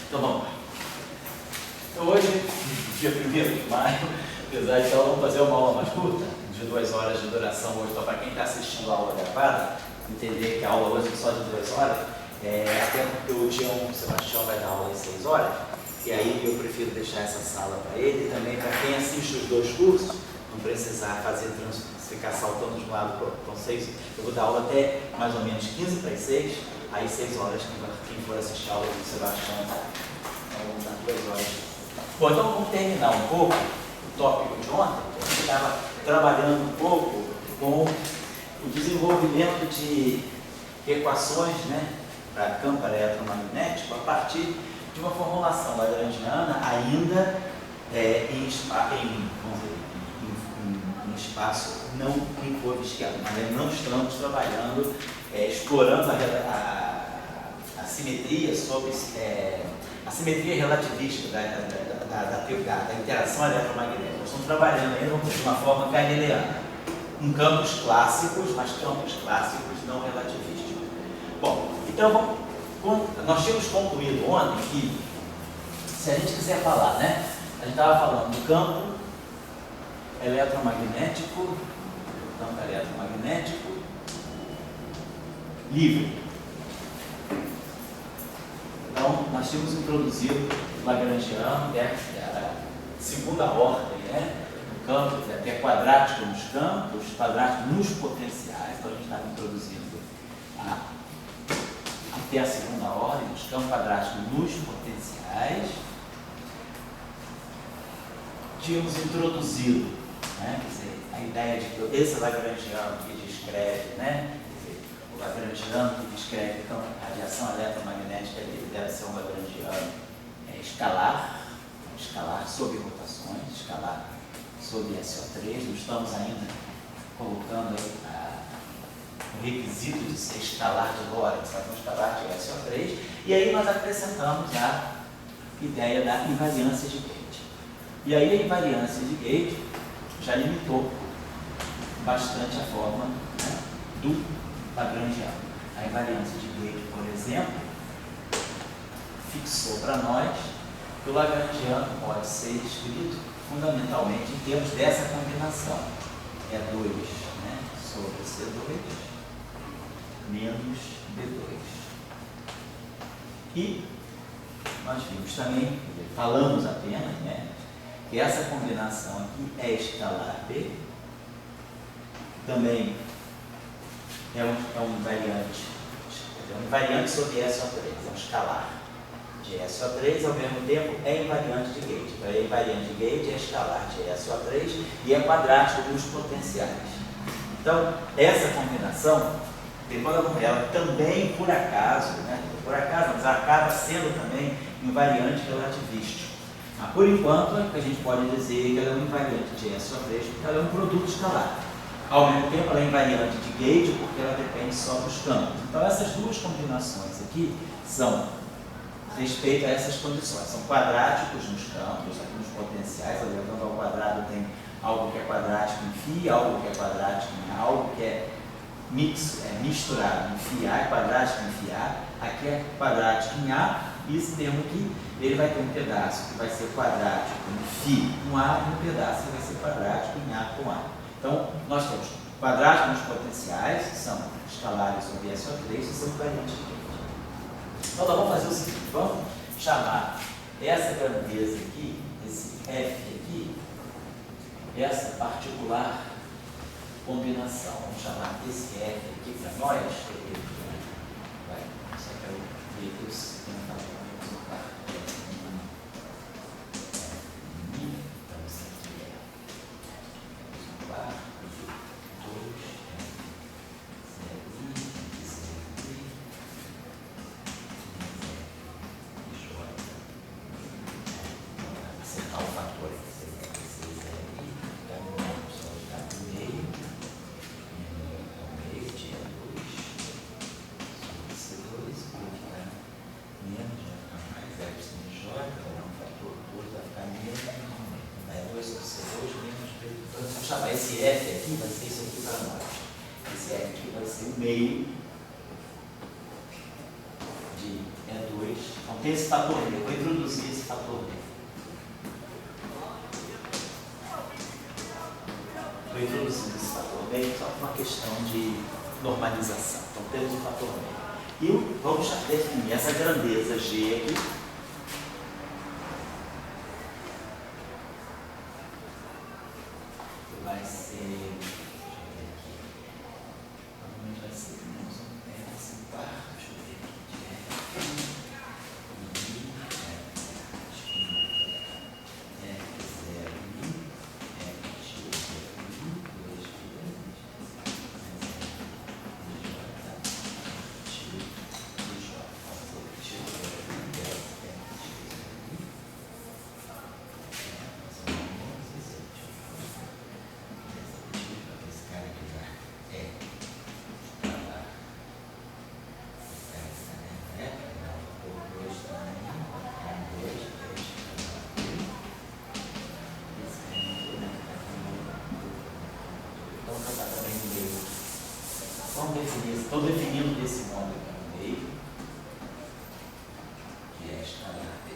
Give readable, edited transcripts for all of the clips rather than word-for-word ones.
Então vamos lá. Então hoje, dia 1º de maio, apesar de que vamos fazer uma aula mais curta, de 2 horas de duração hoje, então para quem está assistindo a aula gravada, entender que a aula hoje é só de 2 horas, até porque o Tião Sebastião vai dar aula em 6 horas, e aí eu prefiro deixar essa sala para ele, e também para quem assiste os 2 cursos, não precisar ficar saltando de um lado para o 6, eu vou dar aula até mais ou menos 15 para as 6, aí 6 horas, quem for assistir a aula do Sebastião, então vamos dar 2 horas. Bom, então vamos terminar um pouco o tópico de ontem, que a gente estava trabalhando um pouco com o desenvolvimento de equações, né, para campo eletromagnético a partir de uma formulação lagrangiana ainda em espaço não Minkowskiano, mas não estamos trabalhando, explorando a simetria sobre a simetria relativista da interação eletromagnética. Nós estamos trabalhando ainda de uma forma galileana, com campos clássicos, mas campos clássicos não relativísticos. Bom, então nós tínhamos concluído ontem que, se a gente quiser falar, né, a gente estava falando do campo eletromagnético livre. Então, nós tínhamos introduzido o lagrangiano, que era a segunda ordem, né? O campo, que é quadrático nos campos, quadrático nos potenciais. Então, a gente estava introduzindo até a segunda ordem, os campos quadráticos nos potenciais. Tínhamos introduzido, né, quer dizer, a ideia de que esse lagrangiano que descreve, né, o lagrangiano que descreve então, a radiação eletromagnética deve ser um lagrangiano escalar sob rotações, escalar sob SO3. Não estamos ainda colocando o requisito de ser escalar de Lorentz, mas um escalar de SO3. E aí nós acrescentamos a ideia da invariância de Gauge. E aí a invariância de Gauge já limitou bastante a forma, né, do lagrangiano. A invariância de Gauge, por exemplo, fixou para nós que o lagrangiano pode ser escrito fundamentalmente em termos dessa combinação. É 2, né, sobre C2 menos B2. E nós vimos também, falamos apenas, né, que essa combinação aqui é escalar B, também é um invariante sobre SO3, é um escalar de SO3, ao mesmo tempo é invariante de Gauge. Então, é invariante de Gauge, é escalar de SO3 e é quadrático nos potenciais. Então, essa combinação, ela também, por acaso, né, mas acaba sendo também invariante relativístico. Mas, por enquanto, a gente pode dizer que ela é um invariante de SO3 porque ela é um produto escalar. Ao mesmo tempo, ela é invariante de Gauge porque ela depende só dos campos. Então, essas duas combinações aqui são respeito a essas condições. São quadráticos nos campos, aqui nos potenciais. Elevando ao quadrado tem algo que é quadrático em φ, algo que é quadrático em algo que é misturado em φA, é quadrático em φA. Aqui é quadrático em A. E esse termo aqui, ele vai ter um pedaço que vai ser quadrático em φ com A e um pedaço que vai ser quadrático em A com A. Então, nós temos quadráticos nos potenciais, que são escalares sobre SO3, e são invariantes de Gauge. Então, nós vamos fazer o seguinte, vamos chamar essa grandeza aqui, esse F aqui, essa particular combinação. Vamos chamar esse F aqui para nós. Só que eu ver aqui os chamar esse F aqui, vai ser isso aqui para nós. Esse F aqui vai ser o meio de E2. Então que esse fator D? Vou introduzir esse fator D. Estou introduzindo esse fator meio só por uma questão de normalização. Então, temos o fator meio. E vamos definir essa grandeza G aqui. Que vai ser. Deixa eu ver aqui. Provavelmente vai ser menos 1/4. Deixa eu ver aqui. Estou definindo desse modo aqui no meio, que é escalar B.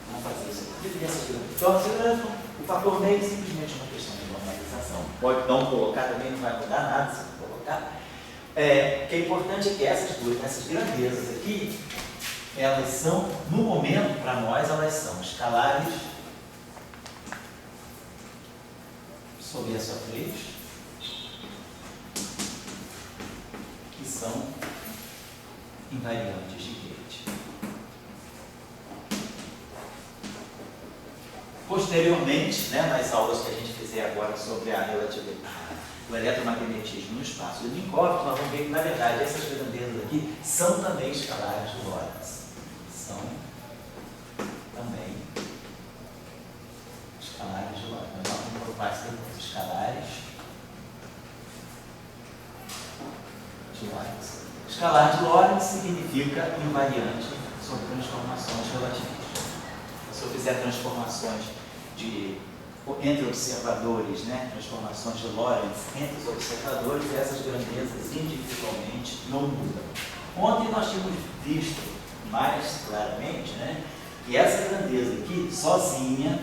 Vamos fazer isso aqui. Então, o fator meio é simplesmente uma questão de normalização. Pode não colocar, também não vai mudar nada se não colocar. O que é importante é que essas grandezas aqui, elas são, no momento, para nós, elas são escalares sobre essa frente, que são invariantes de Gauge. Posteriormente, nas aulas que a gente fizer agora sobre a relatividade, o eletromagnetismo no espaço de Minkowski, nós vamos ver que, na verdade, essas grandezas aqui são também escalares de Lorentz. São também escalares de Lorentz. Nós vamos provar isso depois. Escalares de Lorentz. Escalar de Lorentz significa invariante sobre transformações relativistas. Se eu fizer transformações entre observadores, transformações de Lorentz entre os observadores, essas grandezas individualmente não mudam. Ontem nós tínhamos visto mais claramente que essa grandeza aqui, sozinha,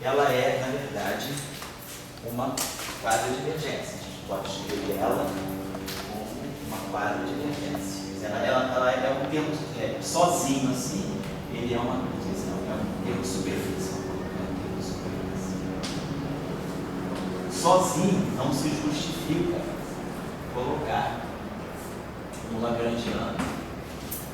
ela é, na verdade, uma quadra-divergência. A gente pode escrever ela como uma quadra-divergência. Ela é um termo sozinho assim, ele é um termo superficial. Sozinho não se justifica colocar no Lagrangiano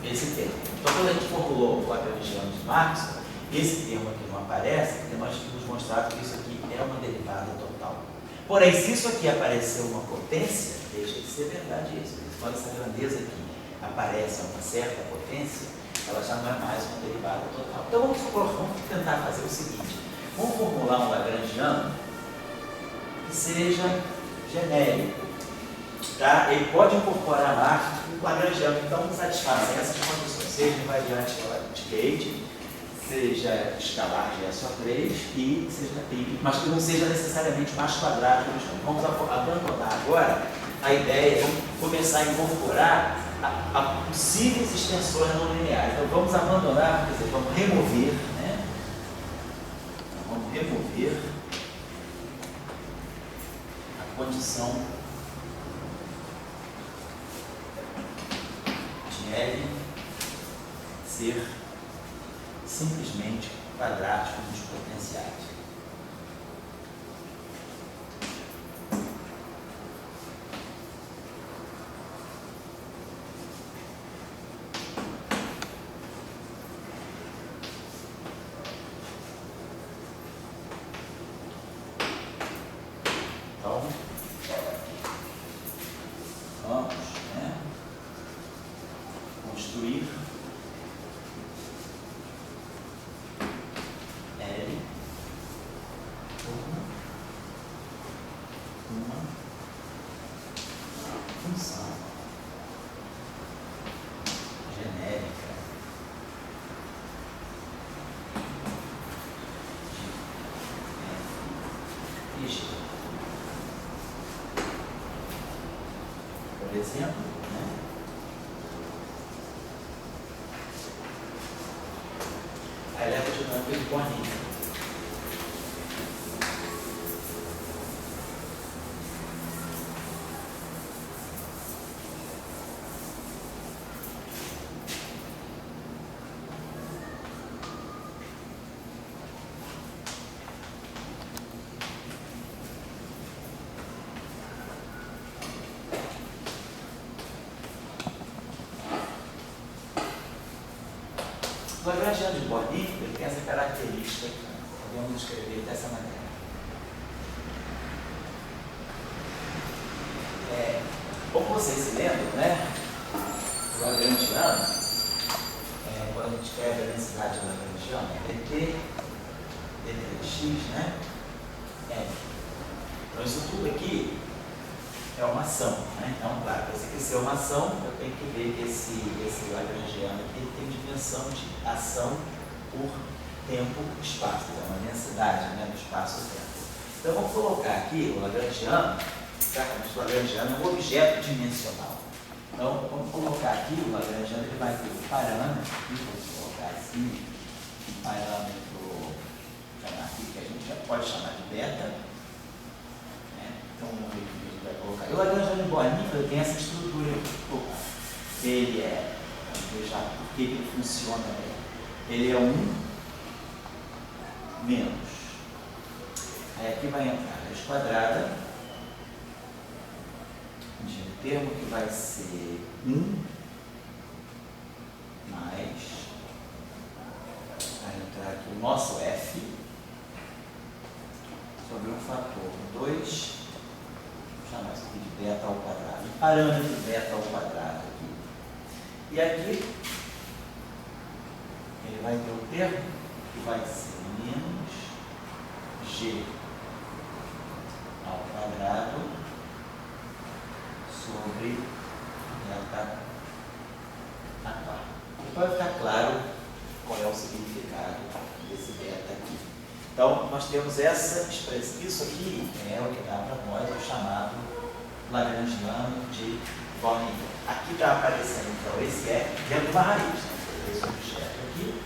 esse termo. Então, quando a gente formulou o Lagrangiano de Maxwell, esse termo aqui não aparece, porque nós tínhamos mostrado que isso aqui é uma derivada total. Porém, se isso aqui apareceu uma potência, deixa de ser verdade isso. Quando essa grandeza aqui aparece a uma certa potência, ela já não é mais uma derivada total. Então, vamos tentar fazer o seguinte. Vamos formular um Lagrangiano que seja genérico. Tá? Ele pode incorporar lá o Lagrangiano, então satisfaz essas condições, seja invariante de Gauge, seja escalar de SO3 mas que não seja necessariamente mais quadrado. Vamos abandonar agora a ideia, vamos começar a incorporar a possíveis extensões não lineares. Então vamos abandonar, quer dizer, vamos remover, vamos remover a condição de L ser simplesmente quadrático dos potenciais. Então, vamos construir L uma função genérica de G. por exemplo, né? A eletrodinâmica de Bohr. O Lagrangiano de Bohr ele tem essa característica aqui. Podemos escrever dessa maneira. Como vocês se lembram, né? O Lagrangiano, quando a gente escreve a densidade lagrangiana, é dt de x, né? Então isso tudo aqui é uma ação, né? Então, claro, para você crescer uma ação, eu tenho que ver que esse Lagrangiano aqui tem dimensão de ação por tempo e espaço, é uma densidade, né, do espaço-tempo. Então, vamos colocar aqui o Lagrangiano, certamente o Lagrangiano é um objeto dimensional. Então, vamos colocar aqui o Lagrangiano, ele vai ter um parâmetro, aqui, vamos colocar assim, um parâmetro, vou chamar aqui, que a gente já pode chamar de beta, né? Então, vamos ver aqui. E o Lagrangiano de Bohr ele tem essa estrutura aqui. Ele é, vamos ver já por que ele funciona bem. Ele é 1 menos. Aí aqui vai entrar a raiz quadrada de um termo que vai ser 1 mais, vai entrar aqui o nosso f sobre um fator 2. Chamar isso aqui de beta ao quadrado, parâmetro beta ao quadrado aqui. E aqui ele vai ter um termo que vai ser menos g ao quadrado sobre beta a quarta. Então vai ficar claro qual é o significado desse beta aqui. Então, nós temos essa expressão. Isso aqui é o que dá para nós o chamado Lagrangiano de Bohr. Aqui está aparecendo, então, esse F dentro de uma raiz. Né? Esse objeto aqui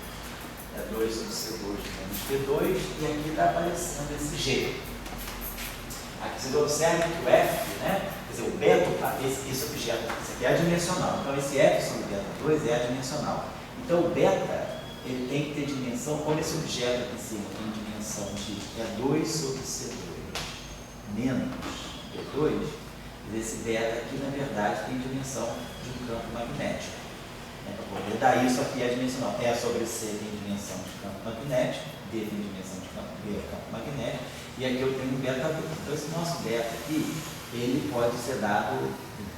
é 2 sobre C2 menos P2, e aqui está aparecendo esse G. Aqui vocês observam que o F, né? Quer dizer, o beta, esse objeto, esse aqui é adimensional. Então, esse F sobre beta 2 é adimensional. Então, o beta, ele tem que ter dimensão, como esse objeto aqui em cima tem dimensão de 2 sobre C2 menos P2, esse beta aqui, na verdade, tem dimensão de um campo magnético. Para poder dar isso aqui é dimensional. E sobre C tem dimensão de campo magnético, D tem dimensão de campo, B é campo magnético, e aqui eu tenho um beta 2. Então, esse nosso beta aqui, ele pode ser dado,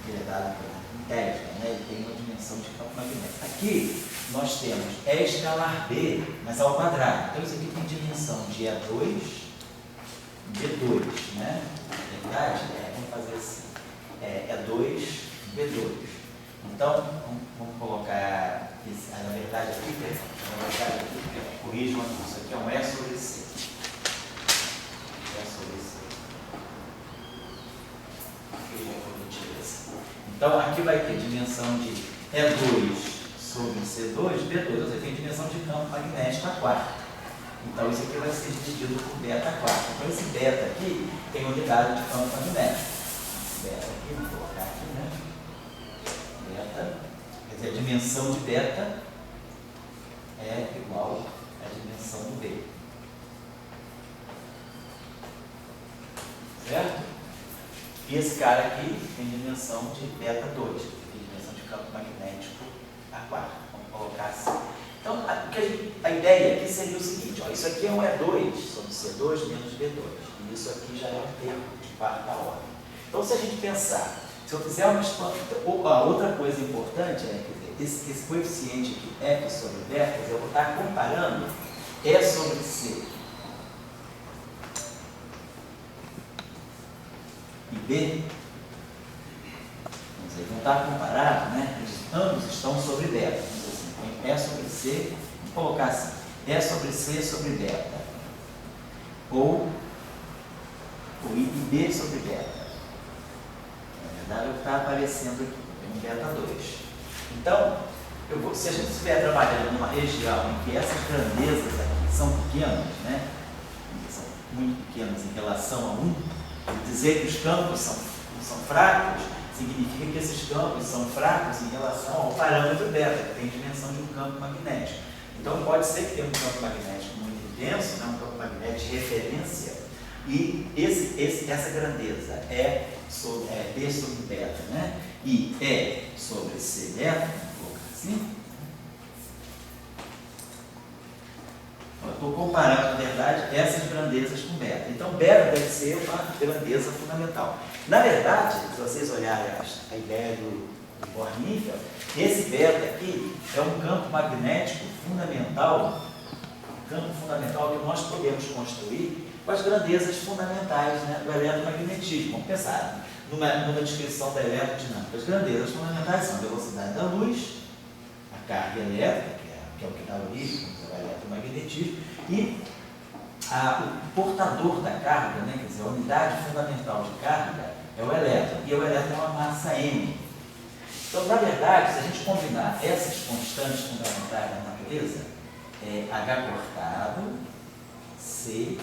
ele é dado por integral, né? Ele tem uma dimensão de campo magnético. Aqui, nós temos E escalar B, mas ao quadrado. Então, isso aqui tem dimensão de E2, B2, né? Na verdade, vamos fazer assim, E2, B2. Então, vamos colocar, na verdade, aqui, corrijam isso aqui é um E sobre C. E sobre C. Então, aqui vai ter dimensão de E2 sobre C2, B2, ou seja, tem dimensão de campo magnético a quarta. Então, isso aqui vai ser dividido por beta a quarta. Então, esse beta aqui tem unidade de campo magnético. Beta aqui, vou colocar aqui, né? Beta, quer dizer, a dimensão de beta é igual à dimensão do B. Certo? E esse cara aqui tem dimensão de beta 2, tem dimensão de campo magnético a quarta. Vamos colocar assim. Então, a ideia aqui seria o seguinte, ó, isso aqui é um E2 sobre C2 menos B2. E isso aqui já é um termo de quarta ordem. Então, se a gente pensar, se eu fizer uma expansão, outra coisa importante é, quer dizer, esse coeficiente aqui, F sobre beta, eu vou estar comparando E sobre C e B, vamos dizer, vão estar comparados, né? Ambos estão sobre beta. Então, assim, E sobre C, vamos colocar assim, E sobre C sobre beta, ou B sobre beta. Na é o que está aparecendo aqui, tem um beta 2. Então, se a gente estiver trabalhando numa região em que essas grandezas aqui são pequenas, né, são muito pequenas em relação a 1, dizer que os campos são fracos, significa que esses campos são fracos em relação ao parâmetro beta, que tem dimensão de um campo magnético. Então, pode ser que tenha um campo magnético muito intenso, né, um campo magnético de referência, e essa grandeza é B sobre beta, né, e E sobre C beta, vou colocar assim. Eu estou comparando, na verdade, essas grandezas com beta. Então, beta deve ser uma grandeza fundamental. Na verdade, se vocês olharem a ideia do Born-Niffel, esse beta aqui é um campo magnético fundamental, que nós podemos construir com as grandezas fundamentais, né, do eletromagnetismo. Vamos pensar numa descrição da eletrodinâmica. As grandezas fundamentais são a velocidade da luz, a carga elétrica, que é o que dá origem ao eletromagnetismo, e o portador da carga, né, quer dizer, a unidade fundamental de carga é o elétron, e o elétron é uma massa M. Então, na verdade, se a gente combinar essas constantes fundamentais da natureza, H cortado, C,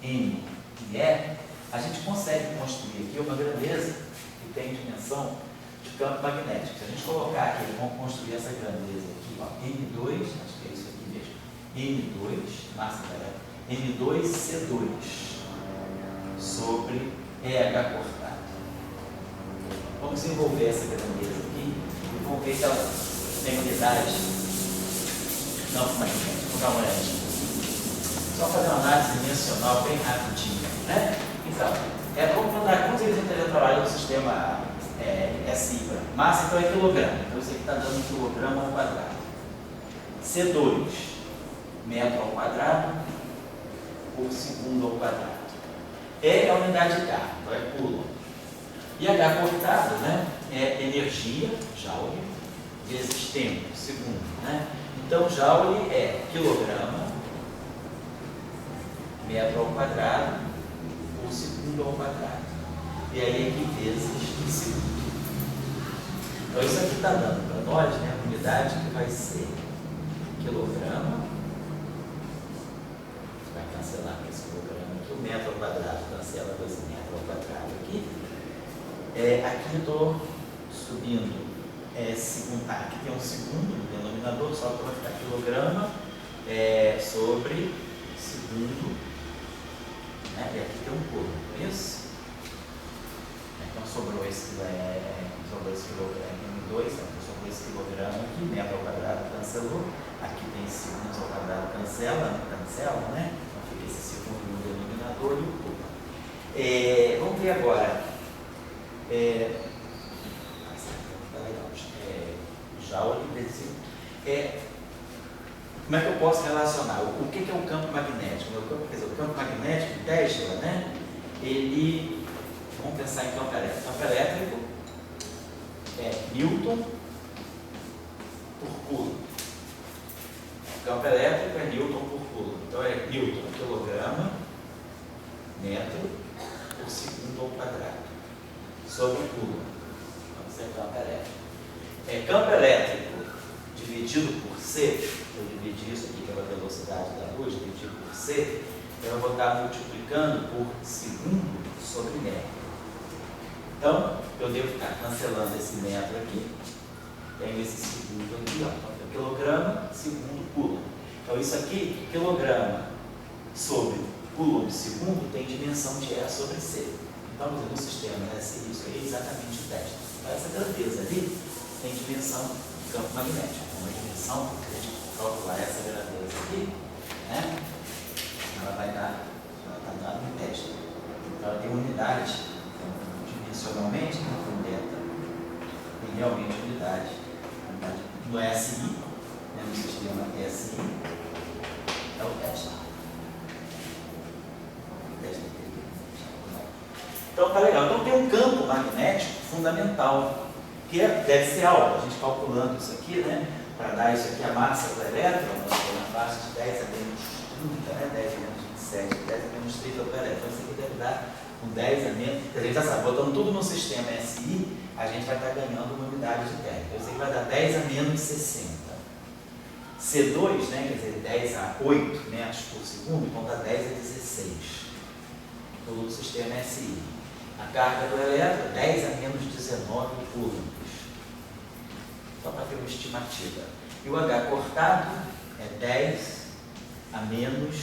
M e E, a gente consegue construir aqui uma grandeza que tem dimensão de campo magnético. Se a gente colocar aqui, vamos construir essa grandeza aqui, ó, M2, acho que é isso aqui mesmo, M2, massa da M2C2 sobre EH cortado. Vamos desenvolver essa grandeza aqui e vamos ver que ela tem unidade campo magnético. Vamos dar uma olhadinha. Só fazer uma análise dimensional bem rapidinha, né? Então, como vocês entenderam trabalhar no sistema SI, massa então é quilograma, então isso aqui está dando 1 quilograma ao quadrado. C2, metro ao quadrado por segundo ao quadrado. E é a unidade de carga, então é coulomb. E H cortado, né, é energia, joule, vezes tempo, segundo, né? Então, joule é quilograma, metro ao quadrado, por segundo ao quadrado. E aí aqui vezes segundo. Então, isso aqui está dando para nós, né, a unidade que vai ser quilograma, vai cancelar esse quilograma aqui, o metro ao quadrado cancela 2 metros ao quadrado aqui. Aqui eu estou subindo, aqui tem um segundo no denominador, só que vai ficar quilograma sobre segundo, né? E aqui tem um coulomb, não é isso? Então sobrou esse quilograma em 2, então sobrou esse quilograma aqui, metro ao quadrado cancelou, aqui tem segundos ao quadrado cancela, né? Então fica esse segundo no denominador e o coulomb. Vamos ver agora. Joule vezes. Como é que eu posso relacionar? O que é um campo magnético? O campo magnético, Tesla, né? Ele. Vamos pensar em campo elétrico. Campo elétrico é Newton por Coulomb. Campo elétrico é Newton por Coulomb. Então é Newton quilograma metro por segundo ao quadrado sobre Coulomb. Vamos ser campo elétrico. Campo elétrico dividido por C, eu dividi isso aqui pela velocidade da luz, dividido por C, eu vou estar multiplicando por segundo sobre metro. Então, eu devo ficar cancelando esse metro aqui, tenho esse segundo aqui, ó, então, quilograma, segundo, Coulomb. Então, isso aqui, quilograma sobre Coulomb segundo, tem dimensão de E sobre C. Então, no sistema, né, isso aí é exatamente o teste. Então, essa grandeza ali tem dimensão de campo magnético. Uma dimensão, se a gente calcular essa grandeza aqui, né, ela vai dar, ela está dada no teste. Então, ela tem unidade, dimensionalmente, no beta, tem realmente unidade no SI, né, no sistema SI, é o teste. Então, tá legal. Então, tem um campo magnético fundamental, que deve ser alto. A gente calculando isso aqui, né, para dar isso aqui a massa do elétron, na faixa de 10 a menos 30, né, 10 a menos 27, 10 a menos 30 do elétron. Isso aqui deve dar com 10 a menos, a gente já sabe, botando tudo no sistema SI, a gente vai estar ganhando uma unidade de térmica. Eu sei que vai dar 10 a menos 60. C2, né, quer dizer, 10 a 8 metros por segundo, então dá 10 a 16. Todo o sistema SI. A carga do elétron, 10 a menos 19 coulombs. Só para ter uma estimativa. E o H cortado é 10 a menos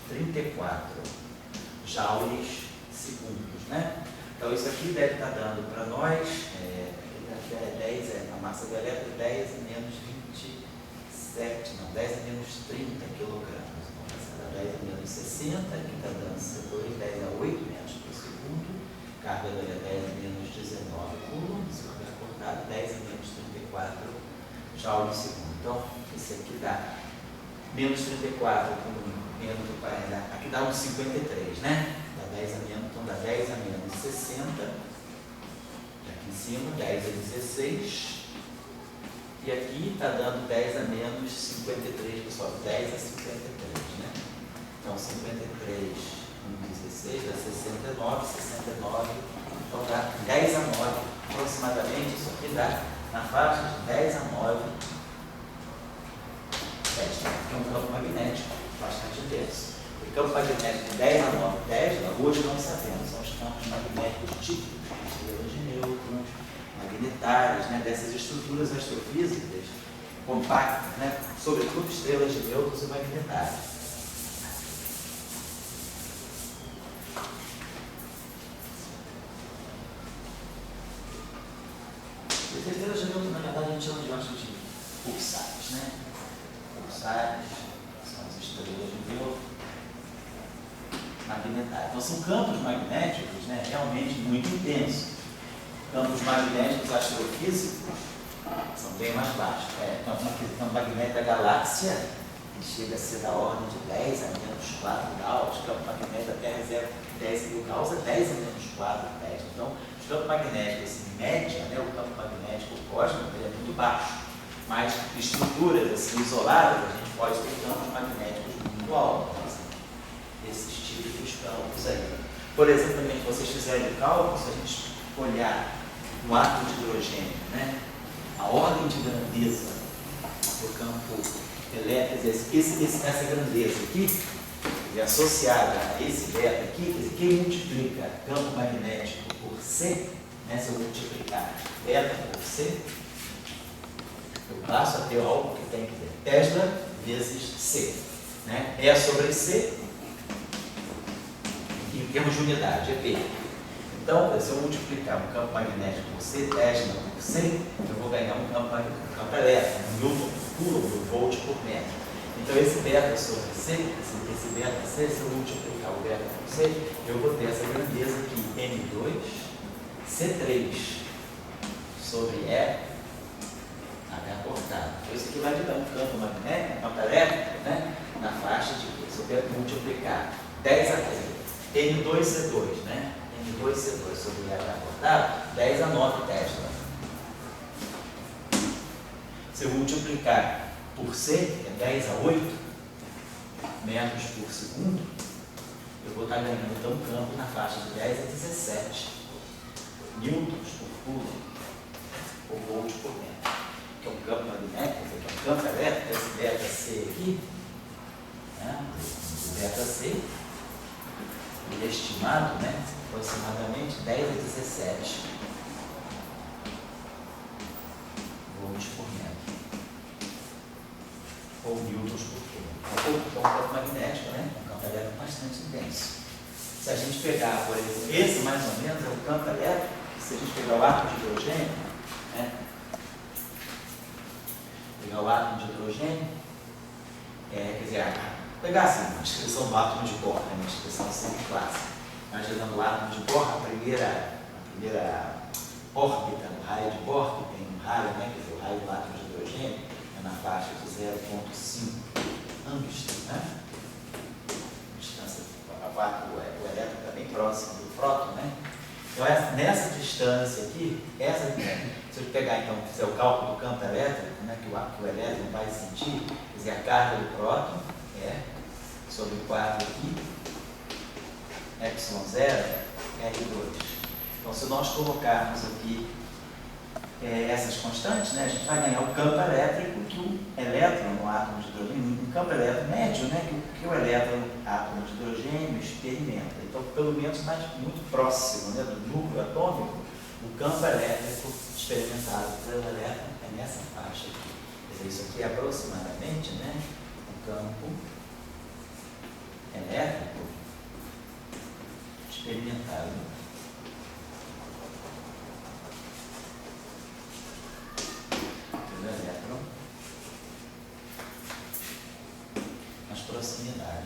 34 joules segundos, né? Então isso aqui deve estar dando para nós, a massa do elétron é 10 a menos 27, não, 10 a menos 30 quilogramas. Então essa dá 10 a menos 60, aqui está dando C2, 10 a 8 metros por segundo, carga do elétron é 10 a menos 19 coulombs, o H cortado 10 a menos 34 joules segundo. Então esse aqui dá menos 34 com menos do 40, aqui dá uns 53, né? Dá 10 a menos, então dá 10 a menos 60, aqui em cima, 10 a 16, e aqui está dando 10 a menos 53, pessoal, 10 a 53, né? Então 53 com 16 dá 69, 69, então dá 10 a 9, aproximadamente, isso aqui dá na faixa de 10 a 9, que é um campo magnético bastante denso. O campo magnético de 10 a 9 Tesla, hoje não sabemos, são os campos magnéticos típicos, estrelas de nêutrons, magnetários, né, dessas estruturas astrofísicas compactas, né, sobretudo estrelas de nêutrons e magnetários. As estrelas de nêutrons, na verdade, a gente chama de pulsares, né? Pulsares são as estrelas de nêutrons magnetários. Então são campos magnéticos, né, realmente muito intensos. Campos magnéticos astrofísicos são bem mais baixos. O campo magnético da galáxia chega a ser da ordem de 10 a menos 4 graus. O campo magnético da Terra é 10 mil graus, é 10 a menos 4 Tesla. Então, os campos magnéticos em média, né, o campo magnético cósmico é muito baixo. Mas estruturas assim, isoladas, a gente pode ter campos magnéticos muito altos. Esses típicos campos aí. Por exemplo, também, se vocês fizerem o cálculo, se a gente olhar um átomo de hidrogênio, né, a ordem de grandeza do campo elétrico, essa grandeza aqui, associada a esse beta aqui, quem multiplica campo magnético por C, né, se eu multiplicar beta por C, eu passo a ter algo que tem que ter Tesla vezes C. Né? E sobre C, em termos de unidade, é P. Então, se eu multiplicar um campo magnético por C, Tesla por C, eu vou ganhar um campo elétrico, um Newton por coulomb, um volt por metro. Então, esse beta sobre C, esse beta C, se eu multiplicar o beta por C, eu vou ter essa grandeza aqui, M2, C3 sobre E, H cortado. Então, isso aqui vai me dar um campo magnético, um campo elétrico, né, na faixa de, se eu quero multiplicar 10 a 3, M2C2, né? M2C2 sobre H cortado, 10 a 9 Tesla. Se eu multiplicar por C, é 10 a 8 metros por segundo, eu vou estar ganhando então um campo na faixa de 10 a 17 newtons por coulomb, ou volt por metro. Que é um campo magnético, que é um campo elétrico, esse beta C aqui, né? O beta C, ele é estimado, né, aproximadamente 10 a 17 volts por metro, ou newtons por coulomb. É um campo magnético, né, um campo elétrico bastante intenso. Se a gente pegar, por exemplo, esse mais ou menos é o campo elétrico, se a gente pegar o átomo de hidrogênio, né, pegar o átomo de hidrogênio, quer dizer, pegar assim, a descrição do átomo de Bohr, né, uma descrição sempre clássica. Imaginando o átomo de Bohr, a primeira órbita do raio de Bohr, que tem um raio, né, quer dizer, o raio do átomo de hidrogênio, é na faixa de 0,5 angstrom, né? A distância, o elétron está bem próximo do próton, né? Então, nessa distância aqui, se eu pegar, então, fizer o cálculo do campo elétrico, né, que o elétron vai sentir, quer dizer, a carga do próton é sobre 4 aqui, ε0 R2. Então, se nós colocarmos aqui essas constantes, né, a gente vai ganhar o campo elétrico que o elétron no átomo de hidrogênio, um campo elétrico médio, né, que o elétron no átomo de hidrogênio experimenta. Então, pelo menos muito próximo, né, do núcleo atômico, o campo elétrico experimentado pelo elétron é nessa faixa aqui. Quer dizer, isso aqui é aproximadamente, né, o campo elétrico experimentado pelo elétron nas proximidades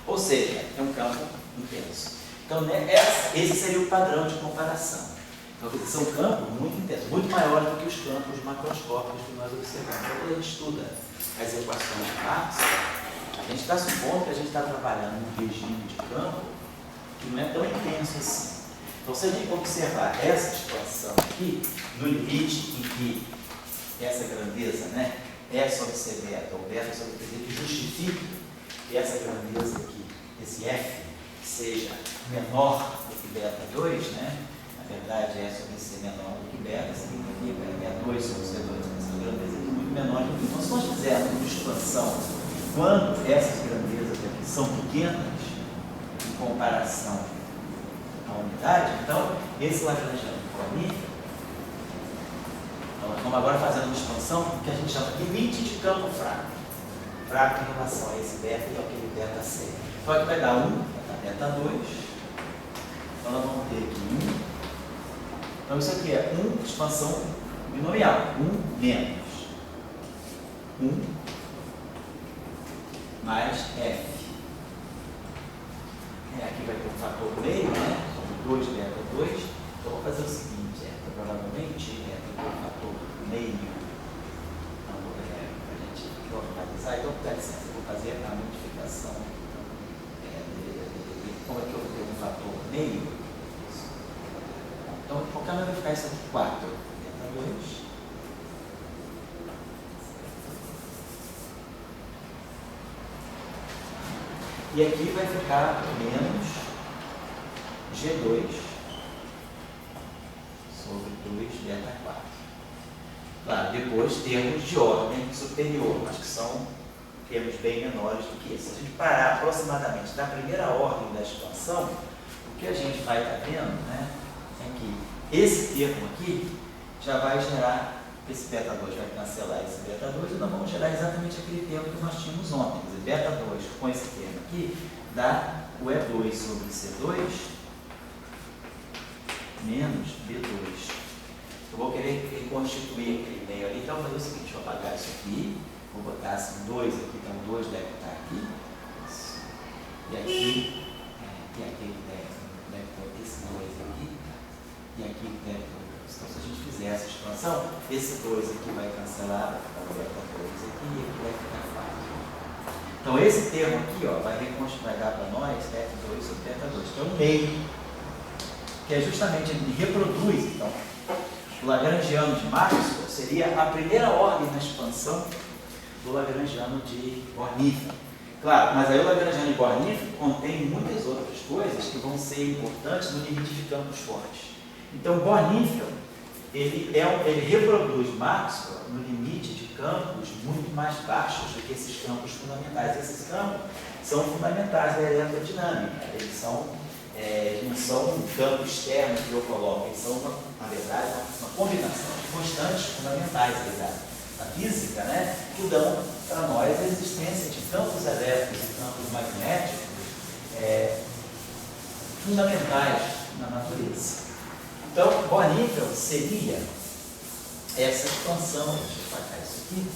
ou seja, é um campo intenso. Então, né, esse seria o padrão de comparação. Então, são campos muito intensos, muito maiores do que os campos macroscópicos que nós observamos. Então, quando a gente estuda as equações de Maxwell, a gente está supondo que a gente está trabalhando num regime de campo que não é tão intenso assim. Então, se a gente observar essa situação aqui, no limite em que essa grandeza, né, é sobre C beta ou beta sobre C, que justifica que essa grandeza aqui, esse F, seja menor do que beta 2, né? Na verdade, é sobre C menor do que beta, significa que é 2 sobre C2, essa grandeza aqui é muito menor do que. Então, se nós fizermos uma expansão, quando essas grandezas aqui são pequenas, em comparação à unidade, então, esse Lagrangiano conífero, então, nós vamos agora fazendo uma expansão que a gente chama de limite de campo fraco. Fraco em relação a esse beta e aquele beta C. Só que vai dar 1, vai dar beta 2. Então nós vamos ter aqui 1. Então isso aqui é 1, expansão binomial. 1 menos 1 mais F. Aqui vai ter um fator meio, né? Sobre 2 beta 2. Então vou fazer o seguinte, provavelmente tem um fator meio. Normalizar, então, dá licença, eu vou fazer a modificação. Como é que eu vou ter um fator meio? Então, qualquer maneira vai ficar isso aqui 4. Beta 2. E aqui vai ficar menos G2 sobre 2 beta 4. Claro, depois termos de ordem superior, mas que são termos bem menores do que esse. Se a gente parar aproximadamente da primeira ordem da expansão, o que a gente vai estar vendo, né, é que esse termo aqui já vai gerar, esse beta 2 vai cancelar esse beta 2 e nós vamos gerar exatamente aquele termo que nós tínhamos ontem. Quer dizer, beta 2 com esse termo aqui dá o E2 sobre C2 menos B2. Eu vou querer reconstituir aquele meio ali, então eu vou fazer o seguinte, vou apagar isso aqui, vou botar assim 2 aqui, então 2 deve estar aqui, isso. E aqui deve ter esse 2 aqui, e aqui deve ter 2. Então se a gente fizer essa expansão, esse 2 aqui vai cancelar, vai ficar o beta 2 aqui, e aqui vai ficar 4. Então esse termo aqui, ó, vai dar para nós F2 sobre beta 2, que é um meio, que é justamente, ele reproduz, então, o Lagrangiano de Maxwell seria a primeira ordem na expansão do Lagrangiano de Bornifeld. Claro, mas aí o Lagrangiano de Bornifeld contém muitas outras coisas que vão ser importantes no limite de campos fortes. Então, Bornifeld, ele reproduz Maxwell no limite de campos muito mais baixos do que esses campos fundamentais. Esses campos são fundamentais da eletrodinâmica, eles não são um campo externo que eu coloco, eles são, na verdade, uma combinação de constantes fundamentais da física, né, que dão para nós a existência de campos elétricos e campos magnéticos fundamentais na natureza. Então, Bornifeld seria essa expansão, deixa eu apagar isso aqui.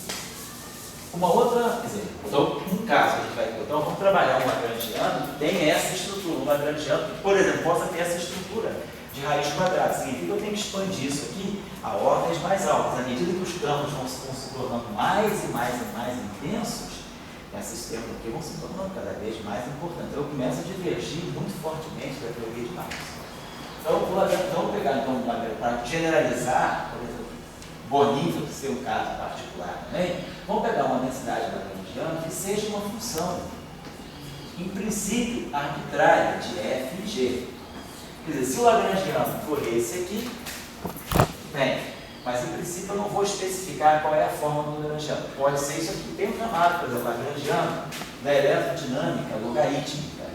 Uma outra, quer dizer, então, um caso a gente vai ter, então vamos trabalhar um Lagrangiano que tem essa estrutura, um Lagrangiano que, por exemplo, possa ter essa estrutura de raiz quadrada. Significa que eu tenho que expandir isso aqui a ordens mais altas. À medida que os campos vão se tornando mais e mais intensos, esses termos aqui vão se tornando cada vez mais importantes. Então, eu começo a divergir muito fortemente da teoria de Maxwell. Então, vamos pegar então, para generalizar, por exemplo, Bonível, ser um caso particular também, vamos pegar uma densidade lagrangiana que seja uma função, em princípio, arbitrária de f e g. Quer dizer, se o lagrangiano for esse aqui, bem, mas em princípio eu não vou especificar qual é a forma do lagrangiano. Pode ser isso aqui. Tem um chamado, por exemplo, lagrangiano da eletrodinâmica logarítmica.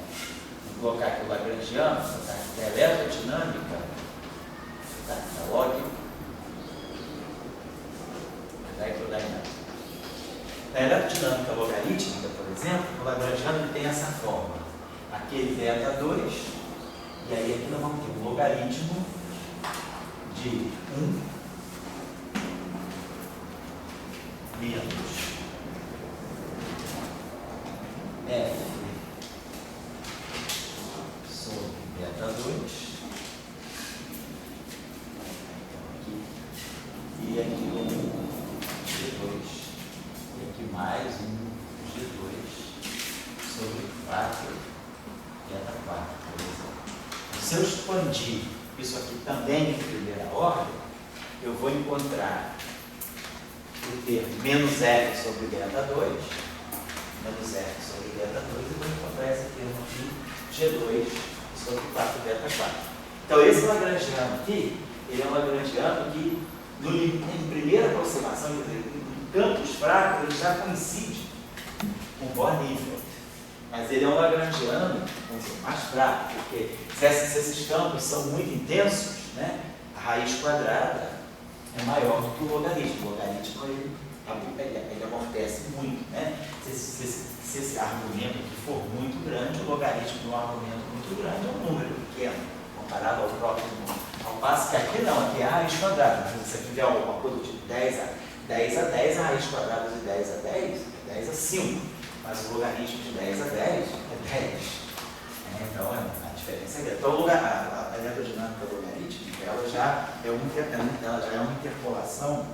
Vou colocar aqui o lagrangiano, vou colocar aqui da eletrodinâmica, da log, da eletrodinâmica. Na eletrodinâmica logarítmica, por exemplo, o lagrangiano ele tem essa forma. Aquele β2, e aí aqui nós vamos ter um logaritmo de 1 menos f sobre β2, e aqui 1 G2, e aqui mais 1 G2 sobre 4 β4, por exemplo. Se eu expandir isso aqui também em primeira ordem, eu vou encontrar o termo menos f sobre β2, menos f sobre β2, e vou encontrar esse termo aqui, G2 sobre 4 β4. Então, esse lagrangiano aqui, ele é um lagrangiano que, em primeira aproximação, em campos fracos, ele já coincide com Bohr-Neifeld. Mas ele é um lagrangiano, vamos dizer, mais fraco, porque se esses campos são muito intensos, né, a raiz quadrada é maior do que o logaritmo. O logaritmo ele amortece muito, né? Se esse argumento aqui for muito grande, o logaritmo de um argumento muito grande é um número pequeno, comparado ao próprio número. Ao passo que aqui não, aqui é a raiz quadrada. Se você tiver uma coisa de 10 a 10, a raiz quadrada de 10 a 10 é 10 a 5. Mas o logaritmo de 10 a 10 é 10. Então, a diferença é grande. Então, a eletrodinâmica logarítmica, ela já é uma interpolação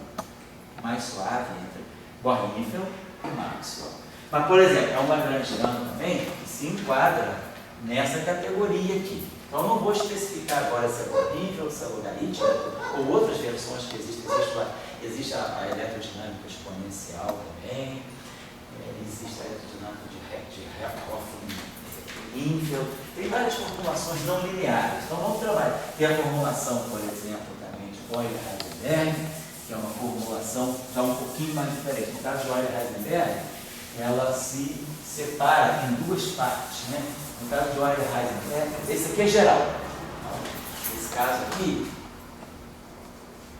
mais suave entre Bohr-Neifeld e Maxwell. Mas, por exemplo, é um lagrangiano também que se enquadra nessa categoria aqui. Então, eu não vou especificar agora se é Bohr-Neifeld, se é logarítmica, ou outras versões que existem. Existe a eletrodinâmica exponencial também. Existe a eletrodinâmica de Hoffman-Infeld, tem várias formulações não lineares. Então vamos trabalhar. Tem a formulação, por exemplo, também de Euler-Heisenberg, que é uma formulação já um pouquinho mais diferente. No caso de Euler-Heisenberg, ela se separa em duas partes, né? No caso de Euler-Heisenberg, esse aqui é geral. Esse caso aqui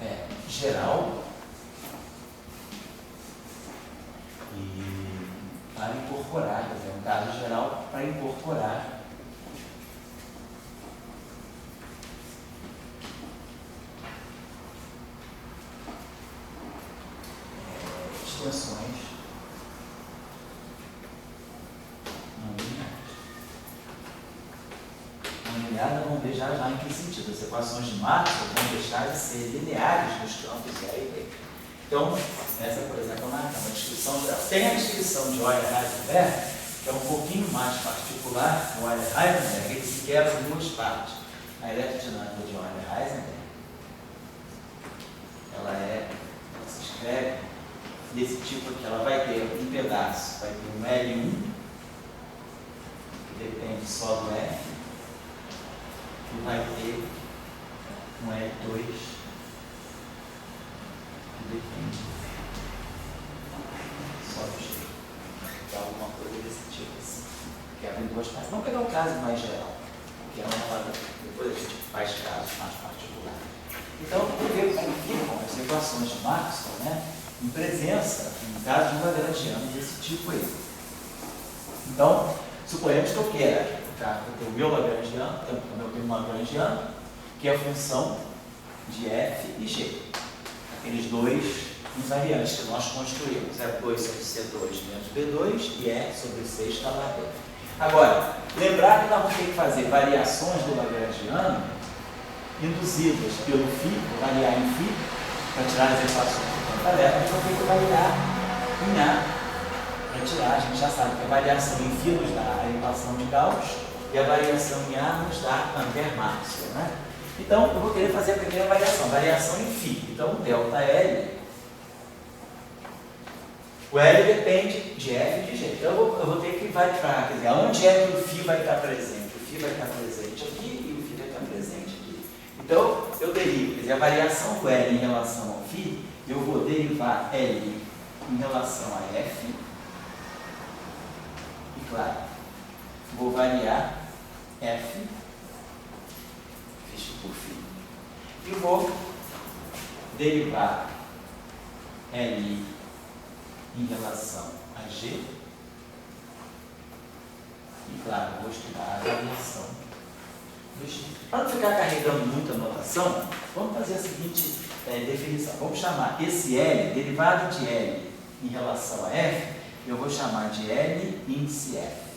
é geral. Para incorporar, quer dizer, um caso geral para incorporar extensões não lineares. Não lineares, vamos ver já em que sentido. As equações de Maxwell vão deixar de ser lineares nos campos A e B. Então, essa, por exemplo, é uma descrição geral. Tem a descrição de Euler-Heisenberg, que é um pouquinho mais particular. O Euler-Heisenberg, ele se quebra em duas partes. A eletrodinâmica de Euler-Heisenberg, ela se escreve desse tipo aqui. Ela vai ter um pedaço, vai ter um L1, que depende só do F, e vai ter um L2, depende só do G. Então, alguma coisa desse tipo assim. Quebra em duas partes. Vamos pegar um caso mais geral, que é depois a gente faz casos mais particulares. Então, vamos ver como ficam as equações de Maxwell, né, em presença, no caso de um lagrangiano desse tipo aí. Então, suponhamos que eu queira, eu tenho o meu lagrangiano, eu tenho um lagrangiano, que é a função de f e g. Aqueles dois invariantes que nós construímos, é 2 sobre C2 menos B2 e E sobre C escalar B. Agora, lembrar que nós vamos ter que fazer variações do lagrangiano induzidas pelo φ, variar em φ, para tirar as equações de tarefa, a gente vai ter que variar em A, para tirar, a gente já sabe que a variação em φ nos dá a equação de Gauss e a variação em A nos dá Ampère-Maxwell, né? Então, eu vou querer fazer a primeira variação em φ. Então, ΔL, o L depende de F e de G. Então, eu vou ter que variar, quer dizer, onde é que o φ vai estar presente? O φ vai estar presente aqui e o φ vai estar presente aqui. Então, eu derivo, quer dizer, a variação do L em relação ao φ, eu vou derivar L em relação a F, e claro, vou variar F por φ. E vou derivar L em relação a G, e claro, vou estudar a variação do G. Para não ficar carregando muita notação, vamos fazer a seguinte definição. Vamos chamar esse L, derivado de L em relação a F, eu vou chamar de L índice F.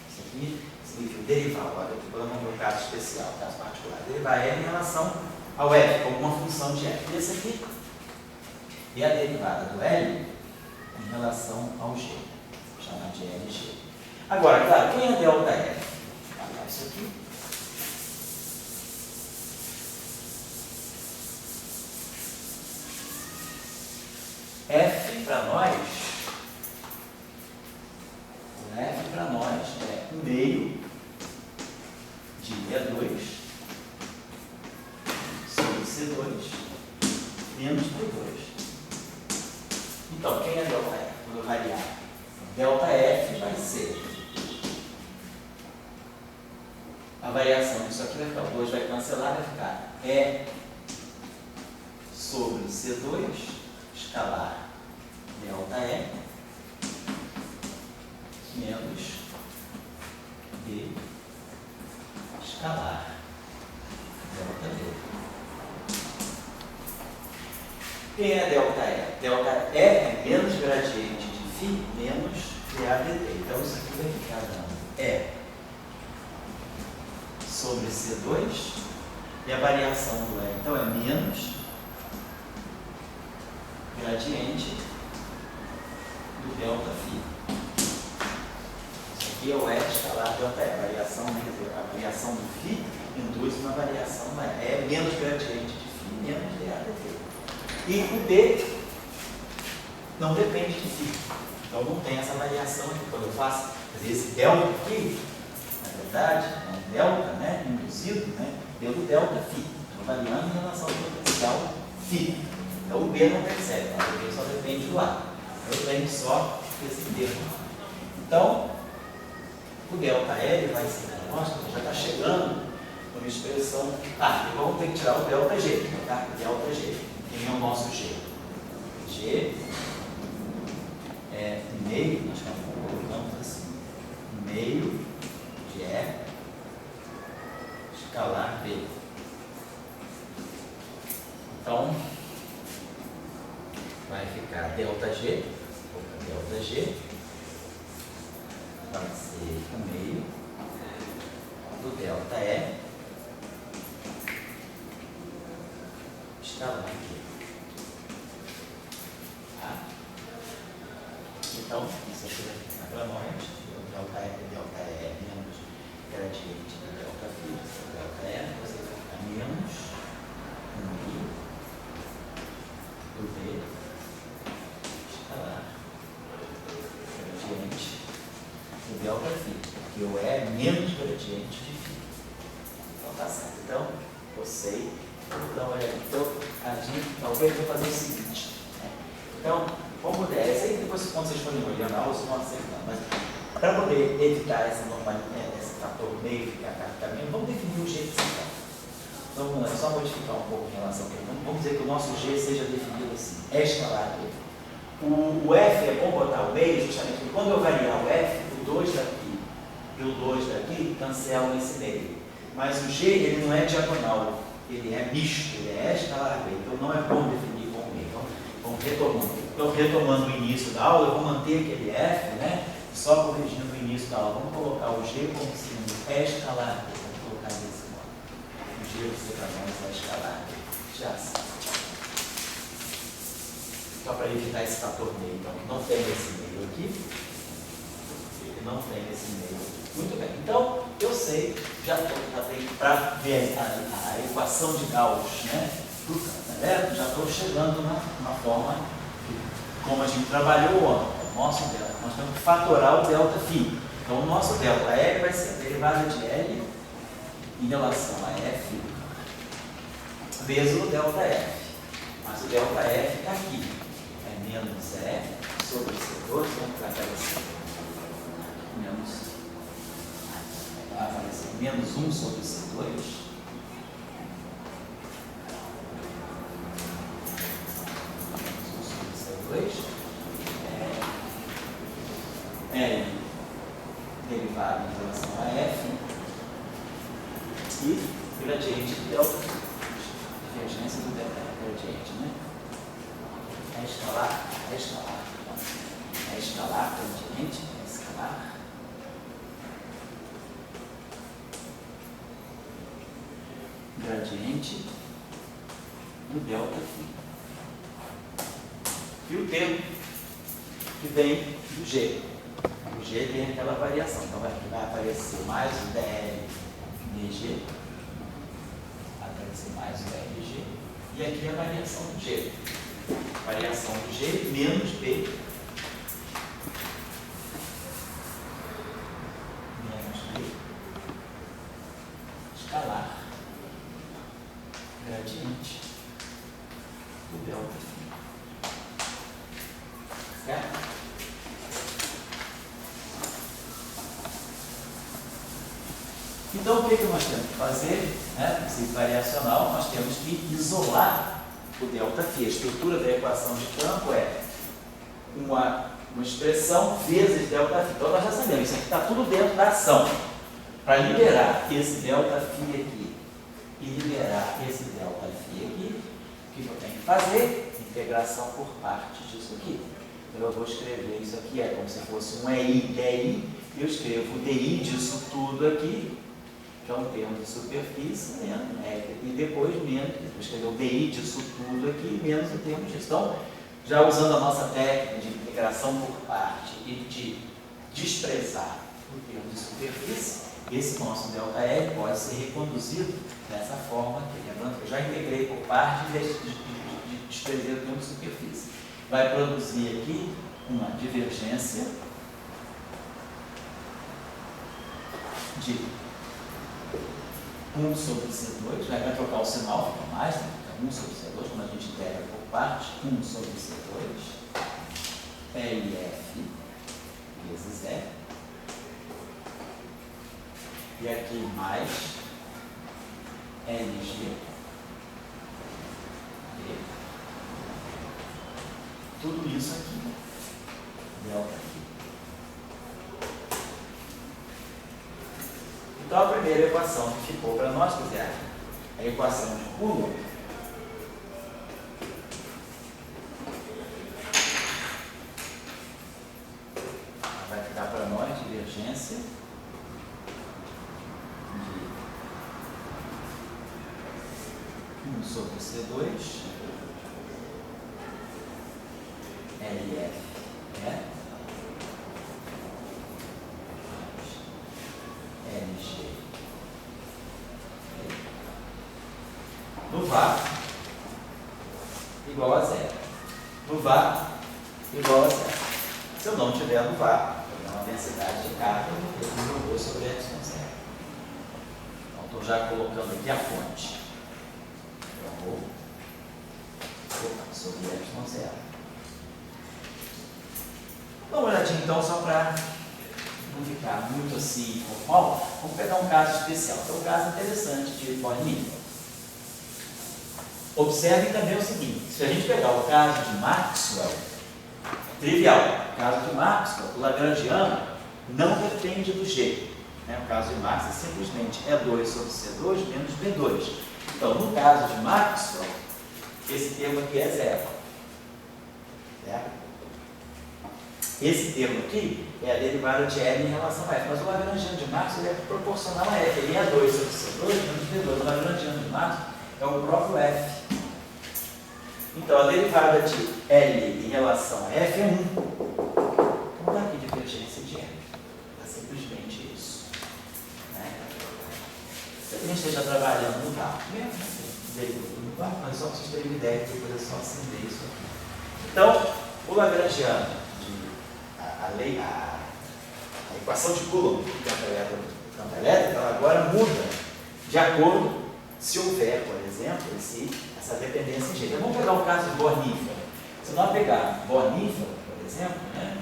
Isso aqui significa derivar, agora aqui vou dar um caso especial, caso particular. Derivar L em relação ao F, como uma função de F. E esse aqui é a derivada do L em relação ao G. Vou chamar de LG. Agora, claro, quem é ΔF? Vou apagar isso aqui. F para nós, o F para nós é 1 meio de E2 sobre C2 menos P2. Então, quem é ΔF? Quando eu variar, ΔF vai ser a variação disso aqui, vai ficar, o 2 vai cancelar, vai ficar E sobre C2 escalar ΔE menos B escalar ΔB. Quem é ΔE? ΔE é menos gradiente de φ menos dAdt. Então isso aqui vai ficar dando E sobre C2 e a variação do E então é menos gradiente do ΔΦ. Isso aqui é o E escalar ΔE, a variação do φ induz uma variação na E, é menos gradiente de φ menos dAdt. E o B não depende de φ, então não tem essa variação aqui. Quando eu faço esse delta aqui, na verdade, é um delta, né, induzido, né, pelo ΔΦ. Estou variando em relação ao potencial φ. Então o B não percebe, tá? O B só depende do A. Eu tenho só esse termo. Então, o ΔL vai ser, nossa, já está chegando numa expressão. Ah, então vamos ter que tirar o ΔG, tá? ΔG. Quem é o nosso G? G é meio, nós colocamos assim, meio de E escalar B. Então, vai ficar ΔG, ΔG vai ser o meio do ΔE escalar aqui. Tá? Então, isso aqui vai ficar para nós, ΔE é menos gradiente do ΔΦ, ΔE você vai ficar menos o meio do B escalar gradiente do ΔΦ, que o E é menos gradiente de φ. Então tá certo. Então, eu sei. Então, a gente talvez vou fazer o seguinte. Né? Então, vamos poder, essa aí depois quando vocês forem olhando a aula, vocês vão acertando, mas para poder evitar esse fator meio ficar caminho, vamos definir o G principal. Então, vamos só modificar um pouco em relação a ele. Vamos dizer que o nosso G seja definido assim, é escalar aqui. O F é bom botar o meio, justamente porque quando eu variar o F, o 2 daqui e o 2 daqui cancelam esse meio. Mas o G, ele não é diagonal, ele é misto, ele é escalar B. Então não é bom definir com o meio. Então, vamos retomando. Então, retomando o início da aula, eu vou manter aquele F, né? Só corrigindo o início da aula. Vamos colocar o G como sendo escalar B. Vamos colocar desse modo. O G vai ser para nós é escalar B. Já sei. Só para evitar esse fator meio. Então, não tem esse meio aqui. Ele não tem esse meio. Muito bem. Então, eu sei, já tenho para ver a equação de Gauss, né? Já estou chegando numa forma que, como a gente trabalhou o nosso delta, nós temos que fatorar o delta φ. Então, o nosso delta L vai ser a derivada de L em relação a F vezes o delta F. Mas o delta F está aqui. É menos E sobre C2, né? Vai aparecer menos 1 sobre C2. L derivada em relação a F e gradiente do delta, divergência do delta gradiente, né? É escalar, gradiente, é escalar. Gradiente do delta φ. E o termo que vem do G. O G tem aquela variação, então vai aparecer mais o dl dg, vai aparecer mais o dl dg, e aqui a variação do G. Variação do G menos B, escalar, gradiente do delta φ. Certo? Então, o que nós temos que fazer? Né? Princípio variacional, nós temos que isolar o delta φ. A estrutura da equação de campo é uma expressão vezes delta φ. Então, nós já sabemos, isso aqui está tudo dentro da ação. Para liberar esse delta φ aqui e liberar esse delta φ aqui, o que eu tenho que fazer? Integração por partes disso aqui. Então, eu vou escrever isso aqui, é como se fosse um EI, DI, eu escrevo o DI disso tudo aqui, que é um termo de superfície, né? E depois menos, vou escrever o DI disso tudo aqui, menos o termo disso. Então, já usando a nossa técnica de integração por parte e de desprezar o termo de superfície, esse nosso ΔL pode ser reconduzido dessa forma aqui. Lembrando que eu já integrei por parte e desprezei o termo de superfície. Vai produzir aqui uma divergência de 1 sobre C2, vai trocar o sinal, fica mais, né? 1 sobre C2, quando a gente integra por parte, 1 sobre C2, LF vezes E, e aqui mais LG, e tudo isso aqui, delta aqui. Então, a primeira equação que ficou para nós, que é a equação de Coulomb, vai ficar para nós divergência de 1 sobre C2, LF, LG. No VAR, igual a zero. No VAR, igual a zero. Se eu não tiver no VAR, eu tenho uma densidade de carga, eu tenho meu 2 sobre epsilon zero. Então, estou já colocando aqui a fonte. Eu vou colocar sobre epsilon zero. Dá uma olhadinha então, só para não ficar muito assim formal, vamos pegar um caso especial. É um caso interessante de Born. Observe também o seguinte: se a gente pegar o caso de Maxwell, trivial, o caso de Maxwell, o lagrangiano não depende do G. Né? O caso de Maxwell é simplesmente E2 sobre C2 menos B2. Então, no caso de Maxwell, esse termo aqui é zero. Certo? Esse termo aqui é a derivada de L em relação a F, mas o lagrangiano de Maxwell é proporcional a F, ele é 2 sobre C2 menos B2, o lagrangiano de Maxwell é o próprio F. Então, a derivada de L em relação a F é 1. Então, dá aqui divergência de L. É simplesmente isso. Né? está trabalhando no barco, mesmo no barco, mas só para vocês terem uma ideia que depois é só acender isso aqui. Então, o Lagrangiano, a equação de Coulomb do campo elétrico, ela agora muda de acordo se houver, por exemplo, essa dependência em G. Então, vamos pegar o caso do Bornífero. Se nós pegar Bornífero, por exemplo, né,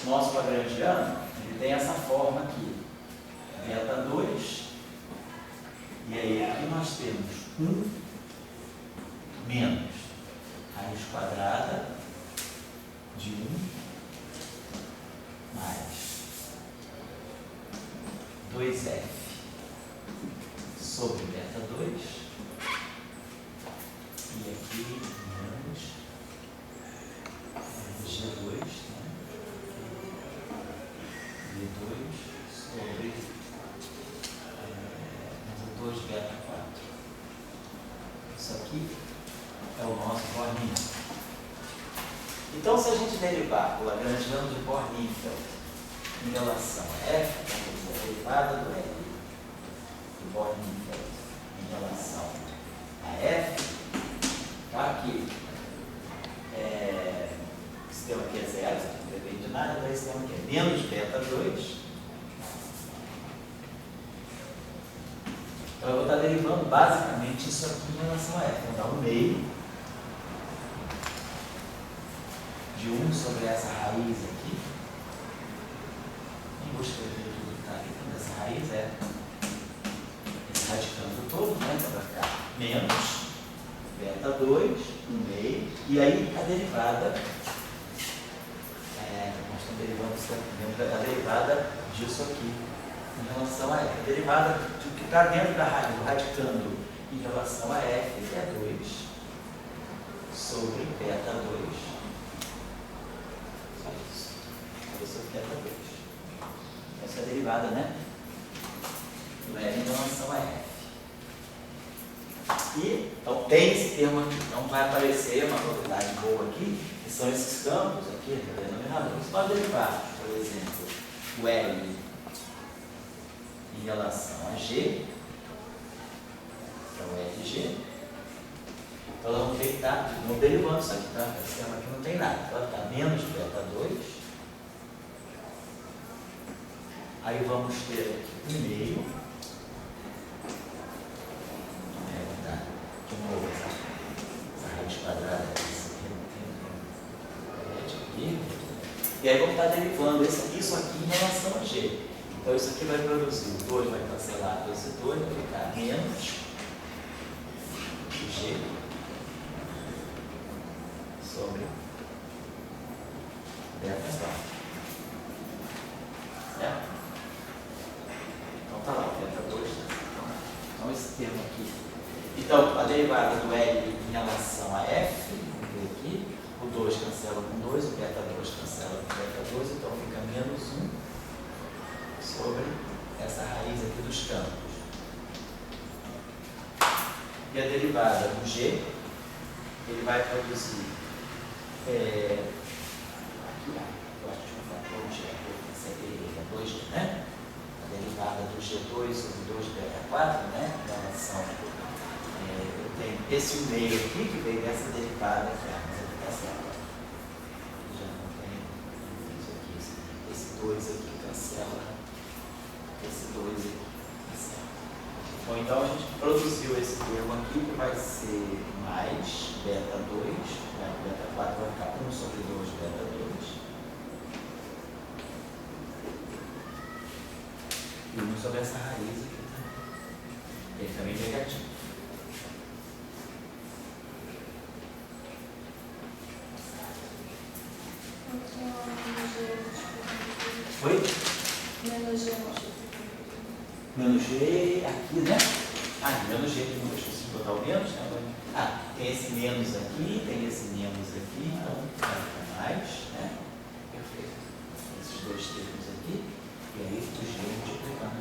nosso Lagrangiano, ele tem essa forma aqui, beta 2, e aí aqui nós temos 1 menos raiz quadrada de 1 mais 2f sobre beta 2, e aqui menos G2, né? D2 sobre 2 beta 4. Isso aqui é o nosso Born-Nifel. Então, se a gente derivar o Lagrangiano de Born-Nifel em relação a f, a derivada do L do Born-Nifel em relação a f, tá aqui, esse termo aqui é zero, isso aqui não depende de nada, então esse termo aqui é menos beta 2. Então eu vou estar derivando basicamente isso aqui em relação a f. Então dá 1 meio de 1 sobre essa raiz aqui. Nem vou escrever tudo que está aqui. Então essa raiz é esse radicando todo, né? Então vai ficar menos beta 2, 1 meio. E aí a derivada, nós estamos derivando isso aqui, a derivada disso aqui em relação a f. A derivada que está dentro da raiz, radicando em relação a f, é 2 sobre beta 2. Só isso. 2 sobre beta 2. Essa é a derivada, né? Do L em relação a f. E, então, tem esse termo aqui. Então, vai aparecer uma propriedade boa aqui, que são esses campos aqui, no denominador. Se nós derivarmos, por exemplo, o L em relação a G, então LG, então nós vamos ter que estar derivando isso aqui, tá? Esse termo aqui não tem nada, então vai ficar menos beta 2, aí vamos ter aqui 1 meio, de novo essa raiz quadrada aqui, e aí vamos estar derivando isso aqui em relação a G. Então, isso aqui vai produzir, o 2 vai cancelar esse 2, vai ficar menos G sobre beta 4. Certo? Então, tá lá, o beta 2. Então, esse termo aqui. Então, a derivada do L em relação a F, vamos ver aqui, o 2 cancela com 2, o beta 2 cancela com beta 2, então fica menos 1 sobre essa raiz aqui dos campos. E a derivada do G, ele vai produzir aqui, eu acho que o fator G é 2G, né? A derivada do G2 sobre 2 beta 4, né? Em relação, eu tenho esse meio aqui que veio dessa derivada aqui, mas aqui está certo. Já não tem isso aqui, esse 2 aqui cancela esse 2 aqui, certo? Bom, então a gente produziu esse termo aqui que vai ser mais beta 2, né? Beta 4 vai ficar 1 sobre 2 beta 2 e 1 sobre essa raiz aqui também. Ele também é negativo. Foi? Menos G aqui, né? Menos G aqui, não deixa eu botar o menos, né? Tem esse menos aqui, tem esse menos aqui, então vai ficar mais, né? Perfeito. Esses dois termos aqui, e aí o G multiplicando.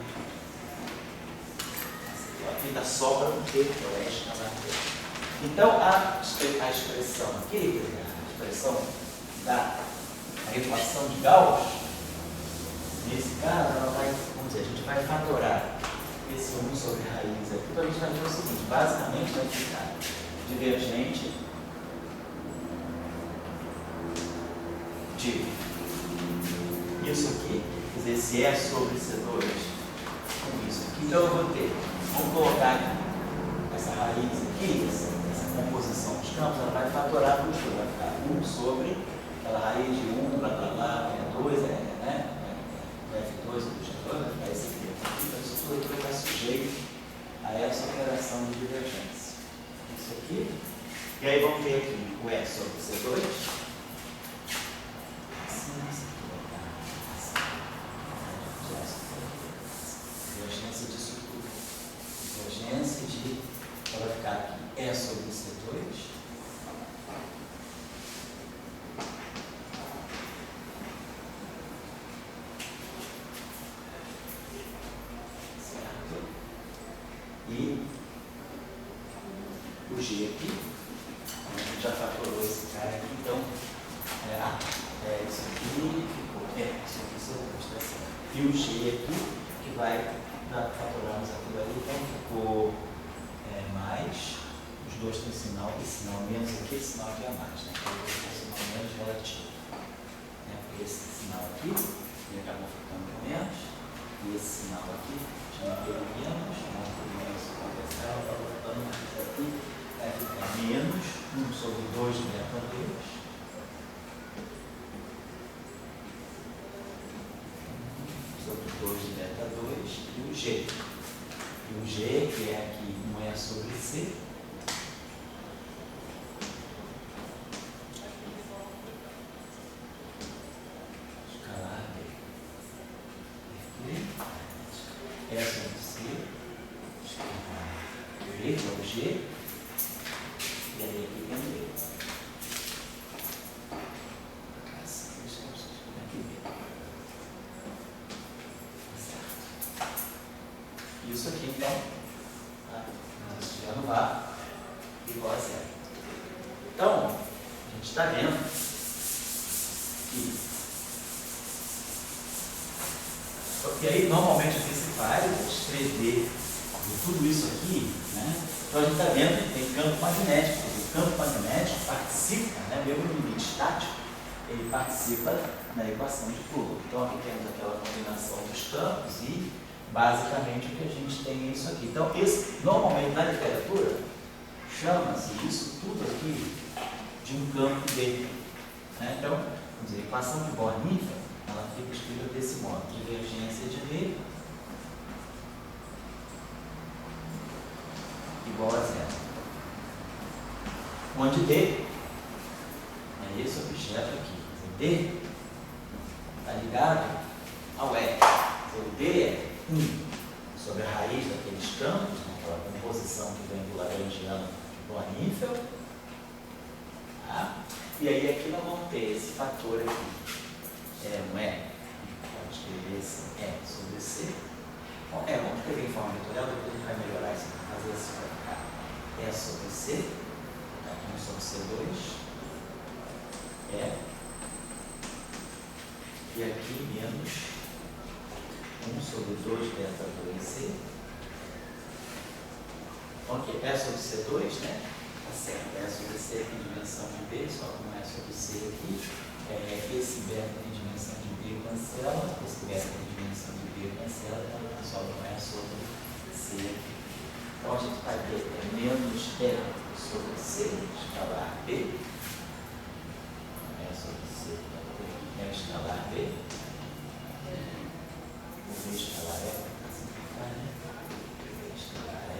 Aqui dá só para um ter, que é o S na barreira. Então, a expressão aqui, a expressão da equação de Gauss, nesse caso, ela vai, vamos dizer, a gente vai fatorar esse 1 sobre raiz aqui, então a gente vai ver o seguinte, basicamente vai ficar divergente de isso aqui, quer dizer, se é sobre C2, com isso aqui, então eu vou ter, vamos colocar aqui, essa raiz aqui, essa composição dos campos, ela vai fatorar por tudo, vai ficar 1 sobre aquela raiz de 1, blá blá blá, é 2, né? F2, vai ficar esse aqui. Então isso tudo aqui vai estar sujeito a essa operação de divergência. Isso aqui. E aí vamos ver aqui o E sobre C2. Divergência disso tudo. Divergência de. Ela vai ficar aqui E sobre C2. E o G aqui, a gente já fatorou esse cara aqui, então, isso aqui ficou, isso aqui está certo. E o G aqui, que vai fatorarmos aquilo ali, então ficou mais, os dois têm sinal, esse sinal menos aqui, esse sinal aqui é mais, né? Então, esse sinal menos relativo. Porque esse sinal aqui, ele acabou ficando com menos, e esse sinal aqui, já teve menos, aqui vai ficar menos 1 sobre 2 beta 2 sobre 2 beta 2 e o G. E o G, que é aqui 1 sobre C. Escalar B. E sobre C. V é o G, e aí aqui tem o B. Aqui B. Certo. Isso aqui então, nós já não vai igual a zero. Então, a gente está vendo que. E aí, normalmente, o que se faz é escrever tudo isso aqui, né? Então a gente está vendo que tem campo magnético. O campo magnético participa, né? Mesmo no limite estático, ele participa na equação de Coulomb. Então aqui temos aquela combinação dos campos e basicamente o que a gente tem é isso aqui. Então normalmente na literatura chama-se isso tudo aqui de um campo B. Né? Então, vamos dizer, a equação de Bohr-Niffer, ela fica escrita desse modo: divergência de B igual a zero. Onde D é esse objeto aqui. D está ligado ao E. O D é 1 sobre a raiz daqueles campos, aquela composição que vem do lagrangiano de Bohr-Niffer. Tá? E aí aqui nós vamos ter esse fator aqui. É um E. Pode escrever esse E sobre C. Bom, vamos escrever em forma vetorial, depois a gente vai melhorar isso. Fazer assim para ficar E sobre C. 1 sobre C2. E aqui menos 1 sobre 2 beta 2C. Ok, E sobre C2, né? Tá certo. E sobre C tem dimensão de B, só que não é sobre C aqui. Esse beta tem dimensão de B cancela, esse beta tem dimensão de B cancela, então só não é sobre C aqui. Então a gente vai ter menos E sobre C, escalar B. E sobre C, escalar B. O V escalar E, para simplificar, né? V escalar E.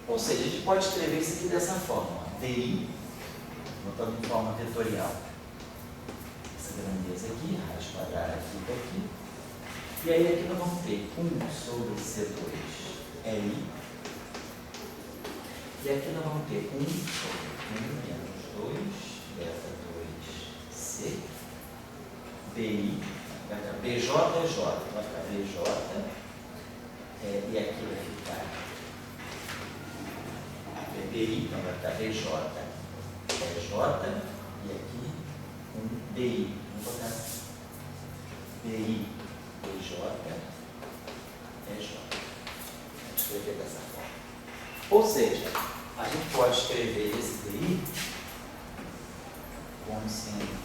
Ou seja, a gente pode escrever isso aqui dessa forma: DI, botando em forma vetorial. Essa grandeza aqui, raiz quadrada fica aqui. E aí aqui nós vamos ter 1 sobre C2 LI. E aqui nós vamos ter 1 sobre 1 menos 2 beta 2C BI. Vai ficar BJ é J. Vai ficar BJ. E aqui vai ficar BI, então vai ficar BJ é J. E aqui com DI. Vamos botar DI, DJ, EJ. Vamos escrever dessa forma. Ou seja, a gente pode escrever esse DI como sendo,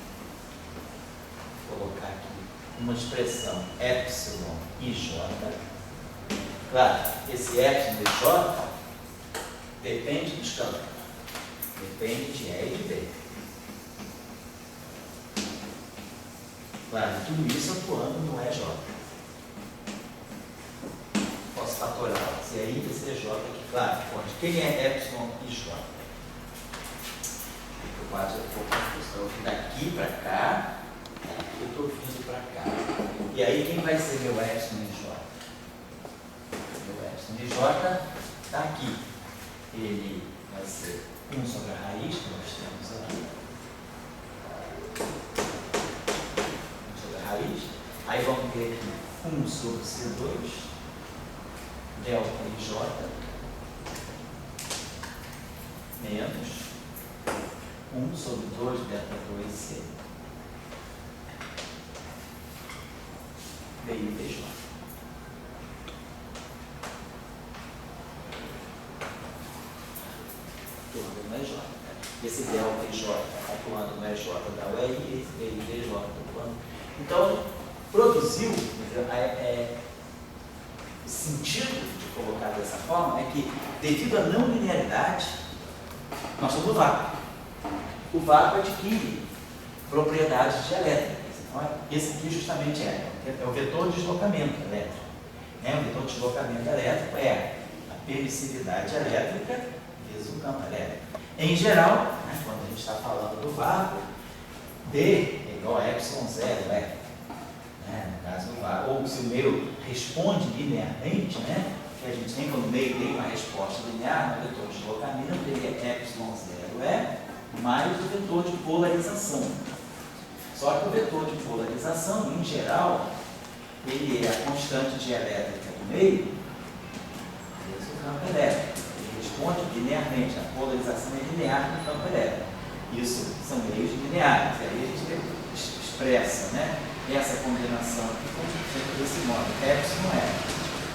colocar aqui uma expressão epsilon IJ. Claro, esse epsilon IJ depende dos campos, depende de E e de B. Claro, tudo isso atuando no EJ. Posso fatorar, se é I, se é J aqui, claro, pode. Quem é epsilon IJ? Eu quase estou confusão. Eu vim daqui para cá, daqui eu estou vindo para cá. E aí quem vai ser meu epsilon IJ? Meu epsilon IJ está aqui. Ele vai ser 1 sobre a raiz, que nós temos aqui. 1 sobre a raiz. Aí vamos ter aqui 1 sobre C2, delta IJ, menos 1 sobre 2 delta 2C, DI DJ. Atuando no EJ. Esse delta IJ atuando no EJ da UEI e esse DI DJ atuando. Então, produziu, o sentido de colocar dessa forma é que, devido à não linearidade, nós somos no vácuo. O vácuo adquire propriedades dielétricas. Então, esse aqui justamente é o vetor de deslocamento elétrico. O vetor de deslocamento elétrico é a permissividade elétrica vezes o campo elétrico. Em geral, quando a gente está falando do vácuo, D é igual a epsilon zero, no caso do vácuo. Ou se o meio responde linearmente, que a gente tem quando o meio tem uma resposta linear no vetor de deslocamento, ele é epsilon zero, mais o vetor de polarização. Só que o vetor de polarização, em geral, ele é a constante dielétrica do meio vezes o campo elétrico. Ele responde linearmente, a polarização é linear no campo elétrico. Isso são meios lineares. Aí a gente expressa essa combinação aqui como sempre desse modo. Epsilon é.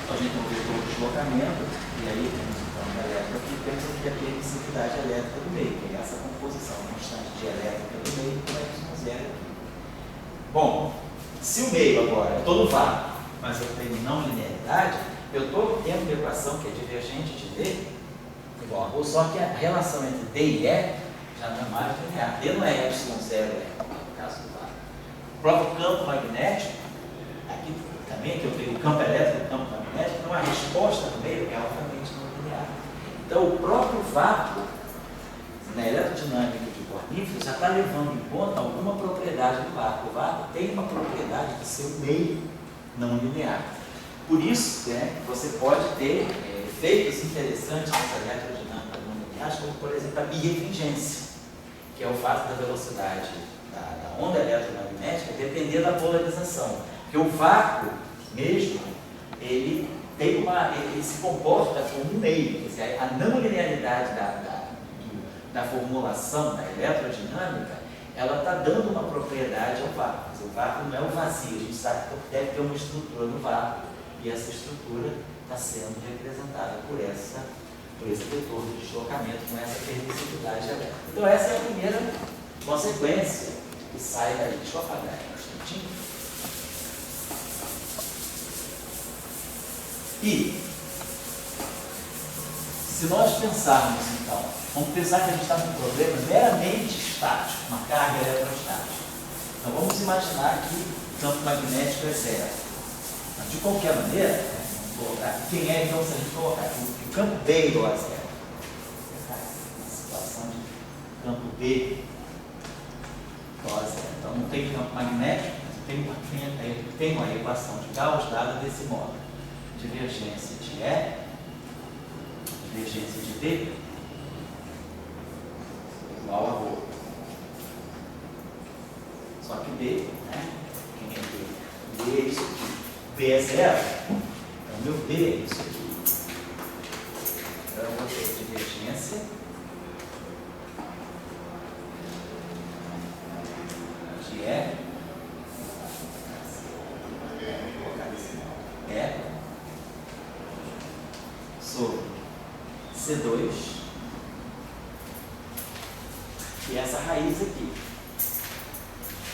A gente tem o vetor de deslocamento, e aí temos o campo elétrico aqui, temos aqui a permissividade elétrica do meio, que é essa composição constante dielétrica do meio com epsilon zero aqui. Bom, se o meio agora, eu estou no vácuo, mas eu tenho não linearidade, eu estou tendo uma equação que é divergente de D, igual a rho, só que a relação entre D e E já não é mais linear. D não é epsilon zero, no caso do vácuo. O próprio campo magnético, aqui também, que eu tenho o campo elétrico e o campo magnético, então a resposta do meio é altamente não linear. Então o próprio vácuo, na eletrodinâmica de Cornífero, já está levando em conta alguma propriedade do vácuo. O vácuo tem uma propriedade de ser um meio não linear. Por isso, você pode ter efeitos interessantes nessa eletrodinâmica não linear, como por exemplo a birefringência, que é o fato da velocidade da onda eletromagnética depender da polarização. Porque o vácuo mesmo, ele se comporta como um meio. Quer dizer, a não linearidade da formulação da eletrodinâmica, ela está dando uma propriedade ao vácuo. Quer dizer, o vácuo não é o vazio, a gente sabe que deve ter uma estrutura no vácuo, e essa estrutura está sendo representada por esse vetor de deslocamento com essa permissividade elétrica. Então essa é a primeira consequência que sai daí. Deixa eu apagar aqui um instantinho. E se nós pensarmos então, vamos pensar que a gente está num problema meramente estático, uma carga eletrostática. Então vamos imaginar que o campo magnético é zero. Mas, de qualquer maneira, vamos colocar aqui, quem é então se a gente colocar aqui o campo B é igual a zero? Uma situação de campo B igual a zero. Então não tem campo magnético, mas tem uma equação de Gauss dada desse modo. Divergência de E, divergência de D, igual a rho. Só que D, quem é D? D é isso aqui. B é zero, então meu D é isso aqui. Então eu vou ter divergência C2, e essa raiz aqui.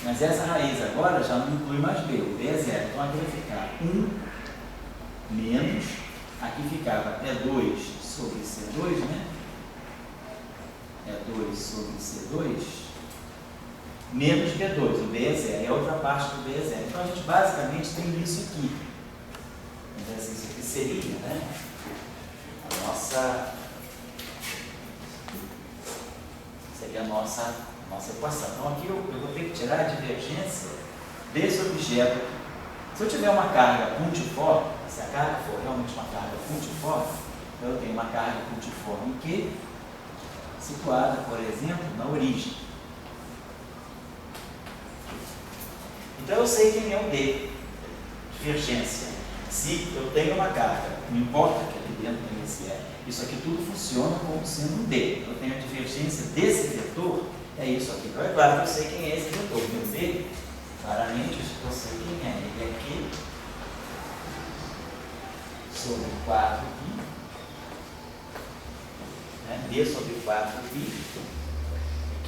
Mas essa raiz agora já não inclui mais B, o B é zero. Então aqui vai ficar 1 menos, aqui ficava E2 sobre C2, né? E2 sobre C2, menos B2, o B é zero, e a outra parte do B é zero. Então a gente basicamente tem isso aqui. Então isso aqui seria, né? A nossa... seria a nossa equação. Então aqui eu vou ter que tirar a divergência desse objeto. Se eu tiver uma carga pontiforme, se a carga for realmente uma carga pontiforme, então eu tenho uma carga pontiforme Q, situada, por exemplo, na origem. Então eu sei quem é o D, divergência. Se eu tenho uma carga, não importa que aqui dentro tem esse E, isso aqui tudo funciona como sendo um D. Eu tenho a divergência desse vetor, é isso aqui. Então é claro que eu sei quem é esse vetor. Meu D, claramente, eu sei quem é. Ele é Q sobre 4π, né? D sobre 4π,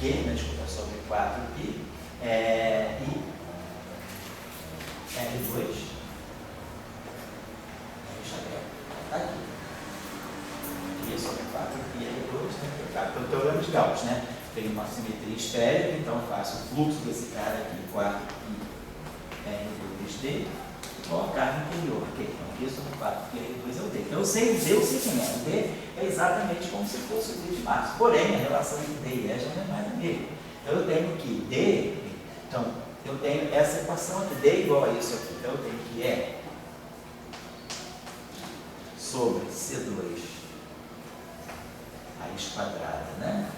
Q, né? Desculpa, sobre 4π, e R2, está aqui. Q sobre 4π, R2, né? Pelo teorema de Gauss, né? Tem uma simetria esférica, então eu faço o fluxo desse cara aqui, 4π R2D, igual a carga interior, ok? Então Q sobre 4π R2 é o D. Então eu sei o D, eu sei quem é. O D é exatamente como se fosse o D de Marx. Porém, a relação entre D e E já não é mais a mesma. Então eu tenho que D, então eu tenho essa equação aqui, D igual a isso aqui. Então eu tenho que E sobre C2 raiz quadrada, né?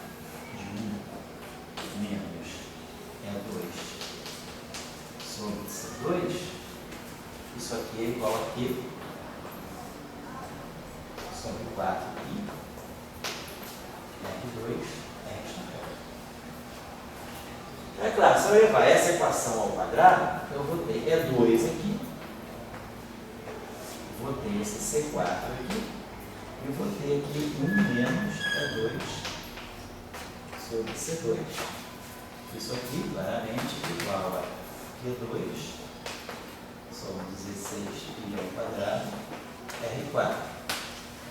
De 1 menos E2 sobre C2, isso aqui é igual a Q sobre 4π R2 R na. É claro, se eu levar essa equação ao quadrado, eu vou ter E2 aqui, vou ter esse C4 aqui, e vou ter aqui 1 menos E2 sobre C2. Isso aqui, claramente, igual a Q2 sobre 16π ao quadrado R4.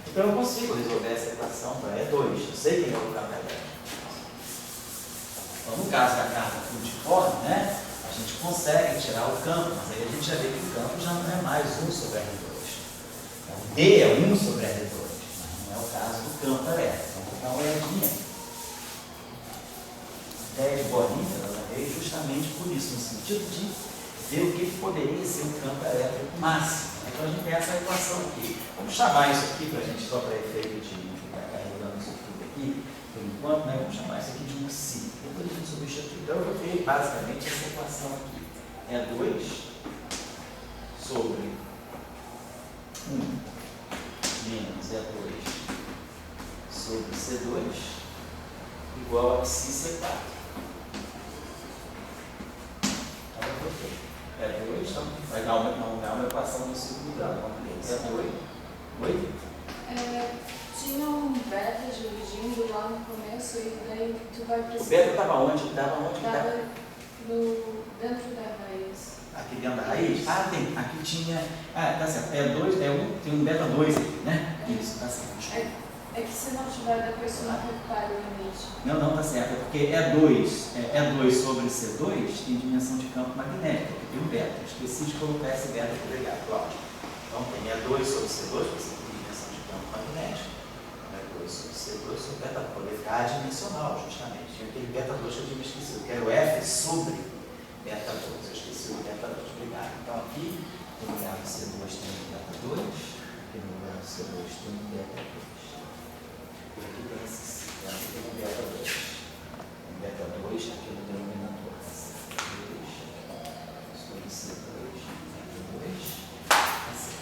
Então eu consigo resolver essa equação para E2. Eu sei quem é o campo elétrico. Então, no caso da carga pontiforme, né, a gente consegue tirar o campo, mas aí a gente já vê que o campo já não é mais 1 sobre R2. Então, D é 1 sobre R2, mas não é o caso do campo elétrico. Então, vou dar uma olhadinha. A ideia de bolinha, ela veio justamente por isso, no sentido de ver o que poderia ser um campo elétrico máximo. Então a gente tem essa equação aqui. Vamos chamar isso aqui para a gente, só para efeito de não ficar carregando isso tudo aqui, por enquanto, né? Vamos chamar isso aqui de um psi. Depois a gente substitui. Então eu vou ter basicamente essa equação aqui. É 2 sobre 1 menos E2 sobre C2 igual a psi C4. Então eu vou ter E2, então vai dar uma equação do ciclo grau. E2, 8? Tinha um beta dividindo lá no começo e daí tu vai precisar... O beta estava onde? Estava dentro da raiz. Aqui dentro da raiz? Ah, tem. Aqui tinha... Ah, tá certo. Tem um beta 2 aqui, né? Isso, tá certo. É que se não tiver, depois tu não recupera o limite. Não, tá certo. É porque E2 sobre C2 tem dimensão de campo magnético, porque tem um beta. Eu esqueci de colocar esse beta aqui, legal, Cláudio. Então tem E2 sobre C2, você tem dimensão de campo magnético. E2 sobre C2 sobre beta, para poder ficar adimensional, justamente. Tinha aquele beta 2 que eu tinha esquecido, que era o F sobre beta 2. Eu esqueci o beta 2, obrigado. Então aqui, no lugar do C2 tem um beta 2, aqui no lugar do C2 tem um beta 2. E aqui tem esse, aqui tem um beta 2. Um beta 2 aqui no denominador. C2 sobre C2, beta 2.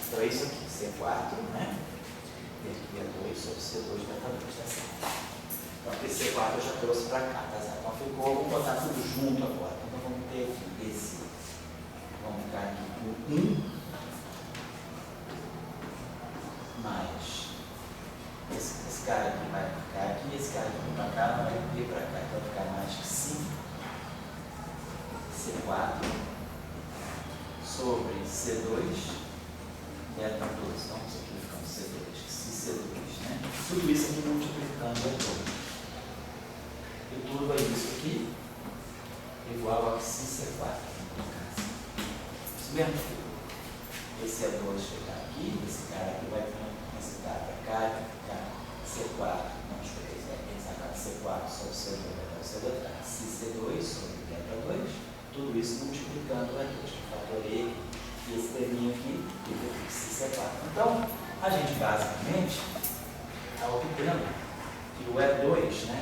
Então é isso aqui, C4, né? E aqui é 2 sobre C2, beta 2, tá certo? Então aqui C4 eu já trouxe para cá, tá certo? Então ficou, vamos botar tudo junto agora. Então vamos ter aqui esse, vamos ficar aqui com 1 mais esse cara aqui aqui, esse cara que vai para cá, não vai vir para cá, então vai ficar mais que 5 C4 sobre C2 beta 2. Então, isso aqui vai ficar C2, C2, né? Tudo isso aqui multiplicando é 2. E tudo vai isso aqui igual a C4. Isso mesmo. Esse é 2 ficar aqui, esse cara aqui vai transitar para cá, vai ficar C4, não, pensar C4 sobre C2, vai dar o C2, C2 sobre beta 2, tudo isso multiplicando a 2, eu fatorei esse terminho aqui e vou ter C4. Então, a gente basicamente está obtendo que o E2, né,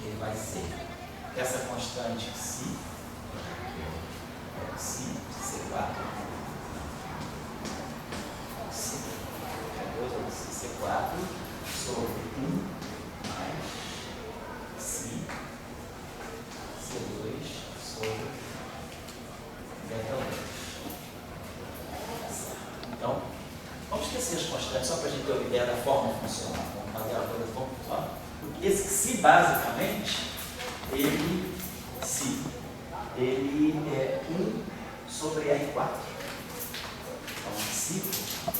ele vai ser essa constante Ψ, C4, C4 sobre 1 mais Ψ C2 sobre beta 2. Então, vamos esquecer as constantes só para a gente ter uma ideia da forma funcional. Vamos fazer a coisa da forma funcional. Esse Ψ, basicamente, ele é 1 sobre R4. Então, Ψ,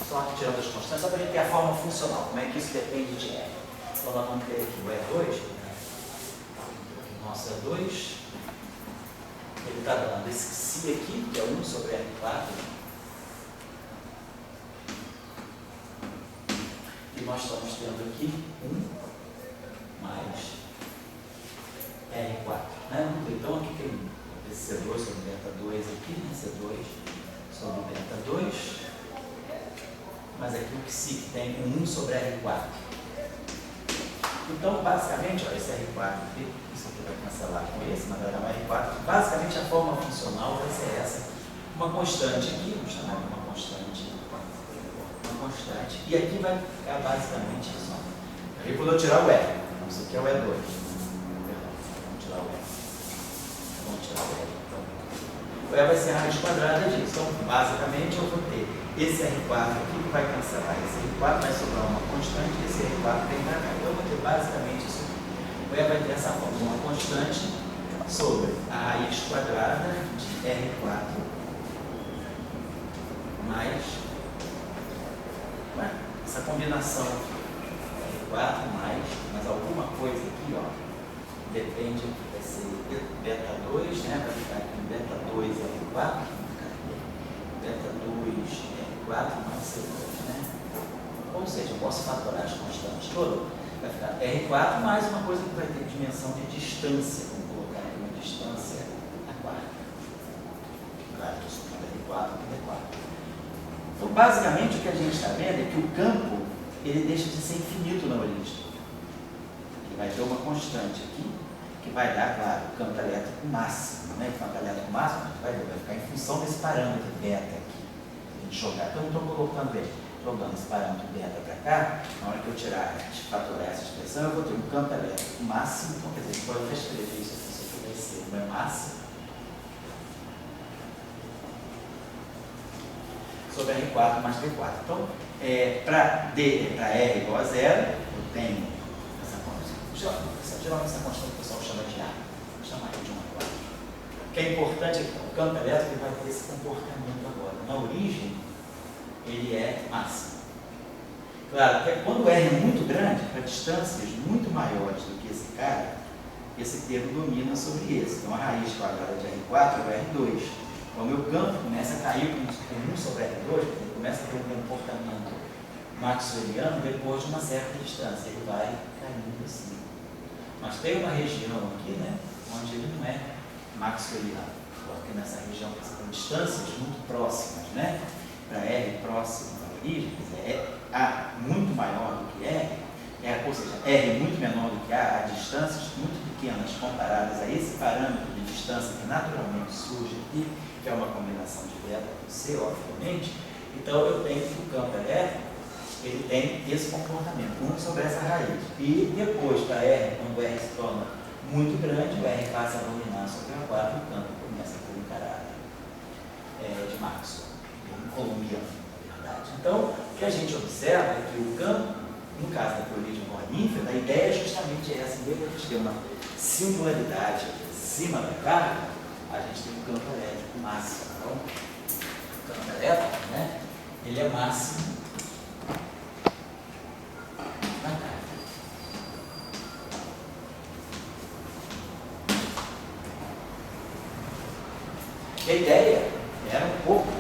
só tirando as constantes, só para a gente ter a forma funcional, como é que isso depende de R. Então, nós vamos ter aqui o E2, nosso E2, ele está dando esse Ψ aqui, que é 1 sobre R4, e nós estamos tendo aqui 1 mais R4. Né? Então, aqui tem esse C2 sobre beta 2 aqui, né? C2 sobre beta 2, mas aqui o Ψ tem 1 sobre R4. Então, basicamente, ó, esse R4 aqui, isso aqui vai cancelar com esse, mas vai dar um R4. Basicamente, a forma funcional vai ser essa. Uma constante aqui, vamos chamar de uma constante, e aqui vai ficar basicamente isso. Aqui quando eu tirar o R, então isso aqui é o E2. Vamos tirar o R. Vamos tirar o R. Então, o E vai ser a raiz quadrada disso. Então, basicamente, eu vou ter esse R4 aqui que vai cancelar esse R4, vai sobrar uma constante, e esse R4 vem para cá. Então, eu vou ter basicamente isso aqui. O E vai ter essa forma, uma constante sobre a raiz quadrada de R4 mais essa combinação R4 mais alguma coisa aqui, ó, depende aqui, vai ser beta 2, né? Vai ficar aqui beta 2 R4, beta 2 R4 mais C2, né? Ou seja, eu posso fatorar as constantes todas, vai ficar R4 mais uma coisa que vai ter dimensão de distância, vamos colocar aqui uma distância a quarta. Claro, estou somando R4 com D4. Então, basicamente, o que a gente está vendo é que o campo ele deixa de ser infinito na origem. Ele vai ter uma constante aqui, que vai dar, claro, o campo elétrico máximo. Né? O campo elétrico máximo vai ficar em função desse parâmetro beta aqui. A gente jogar. Então, eu estou colocando ele, jogando esse parâmetro beta para cá. Na hora que eu tirar, fatorar essa expressão, eu vou ter um campo elétrico máximo. Então, quer dizer, pode até escrever isso aqui, isso aqui vai ser o meu máximo sobre R4 mais D4. Então, para R igual a 0, eu tenho essa constante. Geralmente essa constante o pessoal chama de A. Vou chamar aqui de 1 a 4. O que é importante é que o campo elétrico vai ter esse comportamento agora. Na origem, ele é máximo. Claro, que quando o R é muito grande, para distâncias muito maiores do que esse cara, esse termo domina sobre esse. Então, a raiz quadrada de R4 é o R2. Então, o meu campo começa a cair com 1 sobre R2, ele começa a ter um comportamento maxwelliano depois de uma certa distância, ele vai caindo assim. Mas tem uma região aqui, né, onde ele não é maxwelliano, porque nessa região você tem distâncias muito próximas, né, para R próximo da origem, quer dizer, A muito maior do que R, ou seja, R muito menor do que A, há distâncias muito pequenas comparadas a esse parâmetro de distância que naturalmente surge aqui, que é uma combinação de beta com C, obviamente. Então, eu tenho que o campo elétrico, ele tem esse comportamento, 1 sobre essa raiz. E depois, para R, quando o R se torna muito grande, o R passa a dominar sobre a 4 e o campo começa a ter um caráter de Maxwell, um colombiano, na verdade. Então, o que a gente observa é que o campo No caso da origem bornífera, a ideia é justamente essa. Em vez de a gente ter uma singularidade acima da carga, a gente tem um campo elétrico máximo. Então, o campo elétrico, né, ele é máximo na carga. E a ideia era um pouco,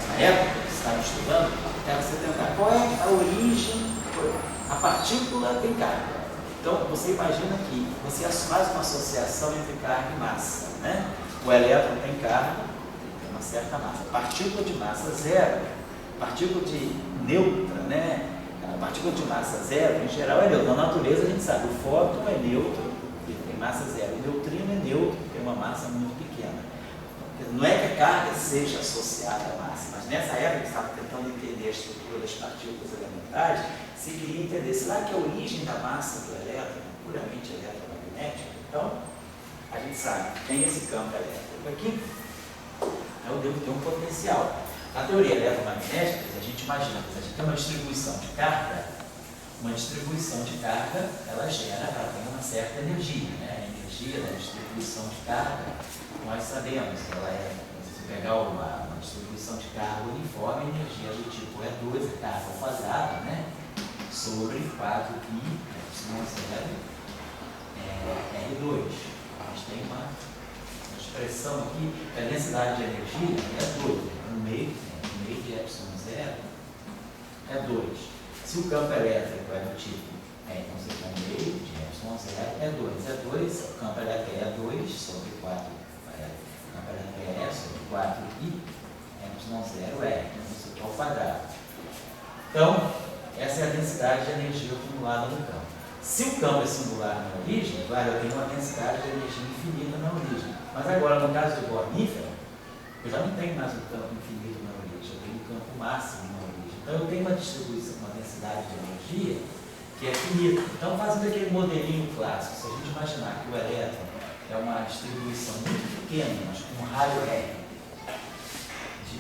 na época que estava estudando, era você tentar qual é a origem, a partícula tem carga. Então, você imagina que você faz uma associação entre carga e massa, né? O elétron tem carga, tem uma certa massa. Partícula de massa zero, partícula de neutra, né? A partícula de massa zero, em geral, é neutra. Na natureza, a gente sabe, o fóton é neutro, ele tem massa zero. O neutrino é neutro, tem uma massa muito pequena. Não é que a carga seja associada à massa, mas nessa época que estava tentando entender a estrutura das partículas elementares, se queria entender, será que a origem da massa do elétron é puramente eletromagnética? Então, a gente sabe que tem esse campo elétrico aqui, eu devo ter um potencial. Na teoria eletromagnética, a gente imagina que a gente tem uma distribuição de carga, ela tem uma certa energia, né? A energia da distribuição de carga, nós sabemos que ela é, se pegar uma distribuição de carga uniforme, a energia do tipo E2, a carga ao quadrado, né? Sobre 4π, ε0, R2. A gente tem uma expressão aqui, que a densidade de energia é 2, no meio de ε0 é 2. Se o campo elétrico é do tipo, então você tem um meio de ε0 é 2. O campo elétrico é 2 sobre 4, o campo elétrico é sobre 4π, ε0 é, isso aqui ao quadrado. Então, essa é a densidade de energia acumulada no campo. Se o campo é singular na origem, claro, eu tenho uma densidade de energia infinita na origem. Mas agora, no caso de bornífera, eu já não tenho mais um campo infinito na origem, eu tenho um campo máximo na origem. Então, eu tenho uma distribuição, uma densidade de energia que é finita. Então, fazendo aquele modelinho clássico, se a gente imaginar que o elétron é uma distribuição muito pequena, mas com um raio R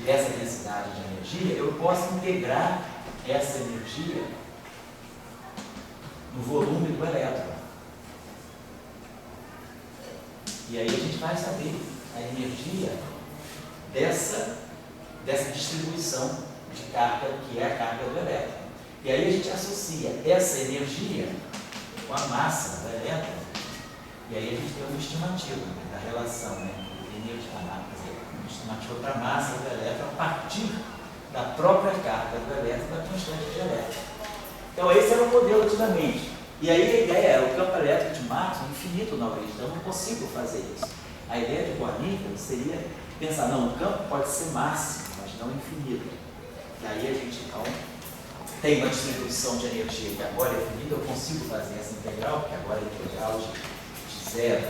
dessa densidade de energia, eu posso integrar essa energia no volume do elétron. E aí a gente vai saber a energia dessa distribuição de carga, que é a carga do elétron. E aí a gente associa essa energia com a massa do elétron, e aí a gente tem uma estimativa da relação, né, entre energia, uma estimativa para a massa do elétron a partir da própria carga do elétron da constante de elétron. Então esse era o modelo antigamente. E aí a ideia era o campo elétrico de Maxwell infinito na origem, então eu não consigo fazer isso. A ideia de bornífera seria pensar, não, o campo pode ser máximo, mas não infinito. E aí a gente então tem uma distribuição de energia que agora é infinita, eu consigo fazer essa integral, que agora é integral de 0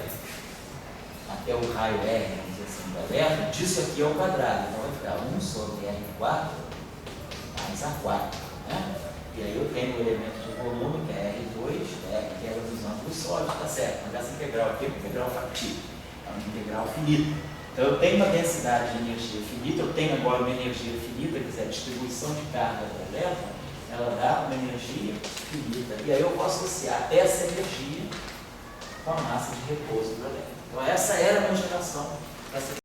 até o raio R, vamos dizer assim, do elétron, disso aqui ao quadrado. Então vai ficar 1 sobre R4 mais A4. Né? E aí eu tenho o elemento de volume, que é R2, né, que é a divisão do sólido, tá certo. Mas essa integral aqui é uma integral factível, é uma integral finita. Então eu tenho uma densidade de energia finita, eu tenho agora uma energia finita, quer dizer, a distribuição de carga do elétron, ela dá uma energia finita. E aí eu posso associar essa energia com a massa de repouso do elétron. Então essa era a conjuração para se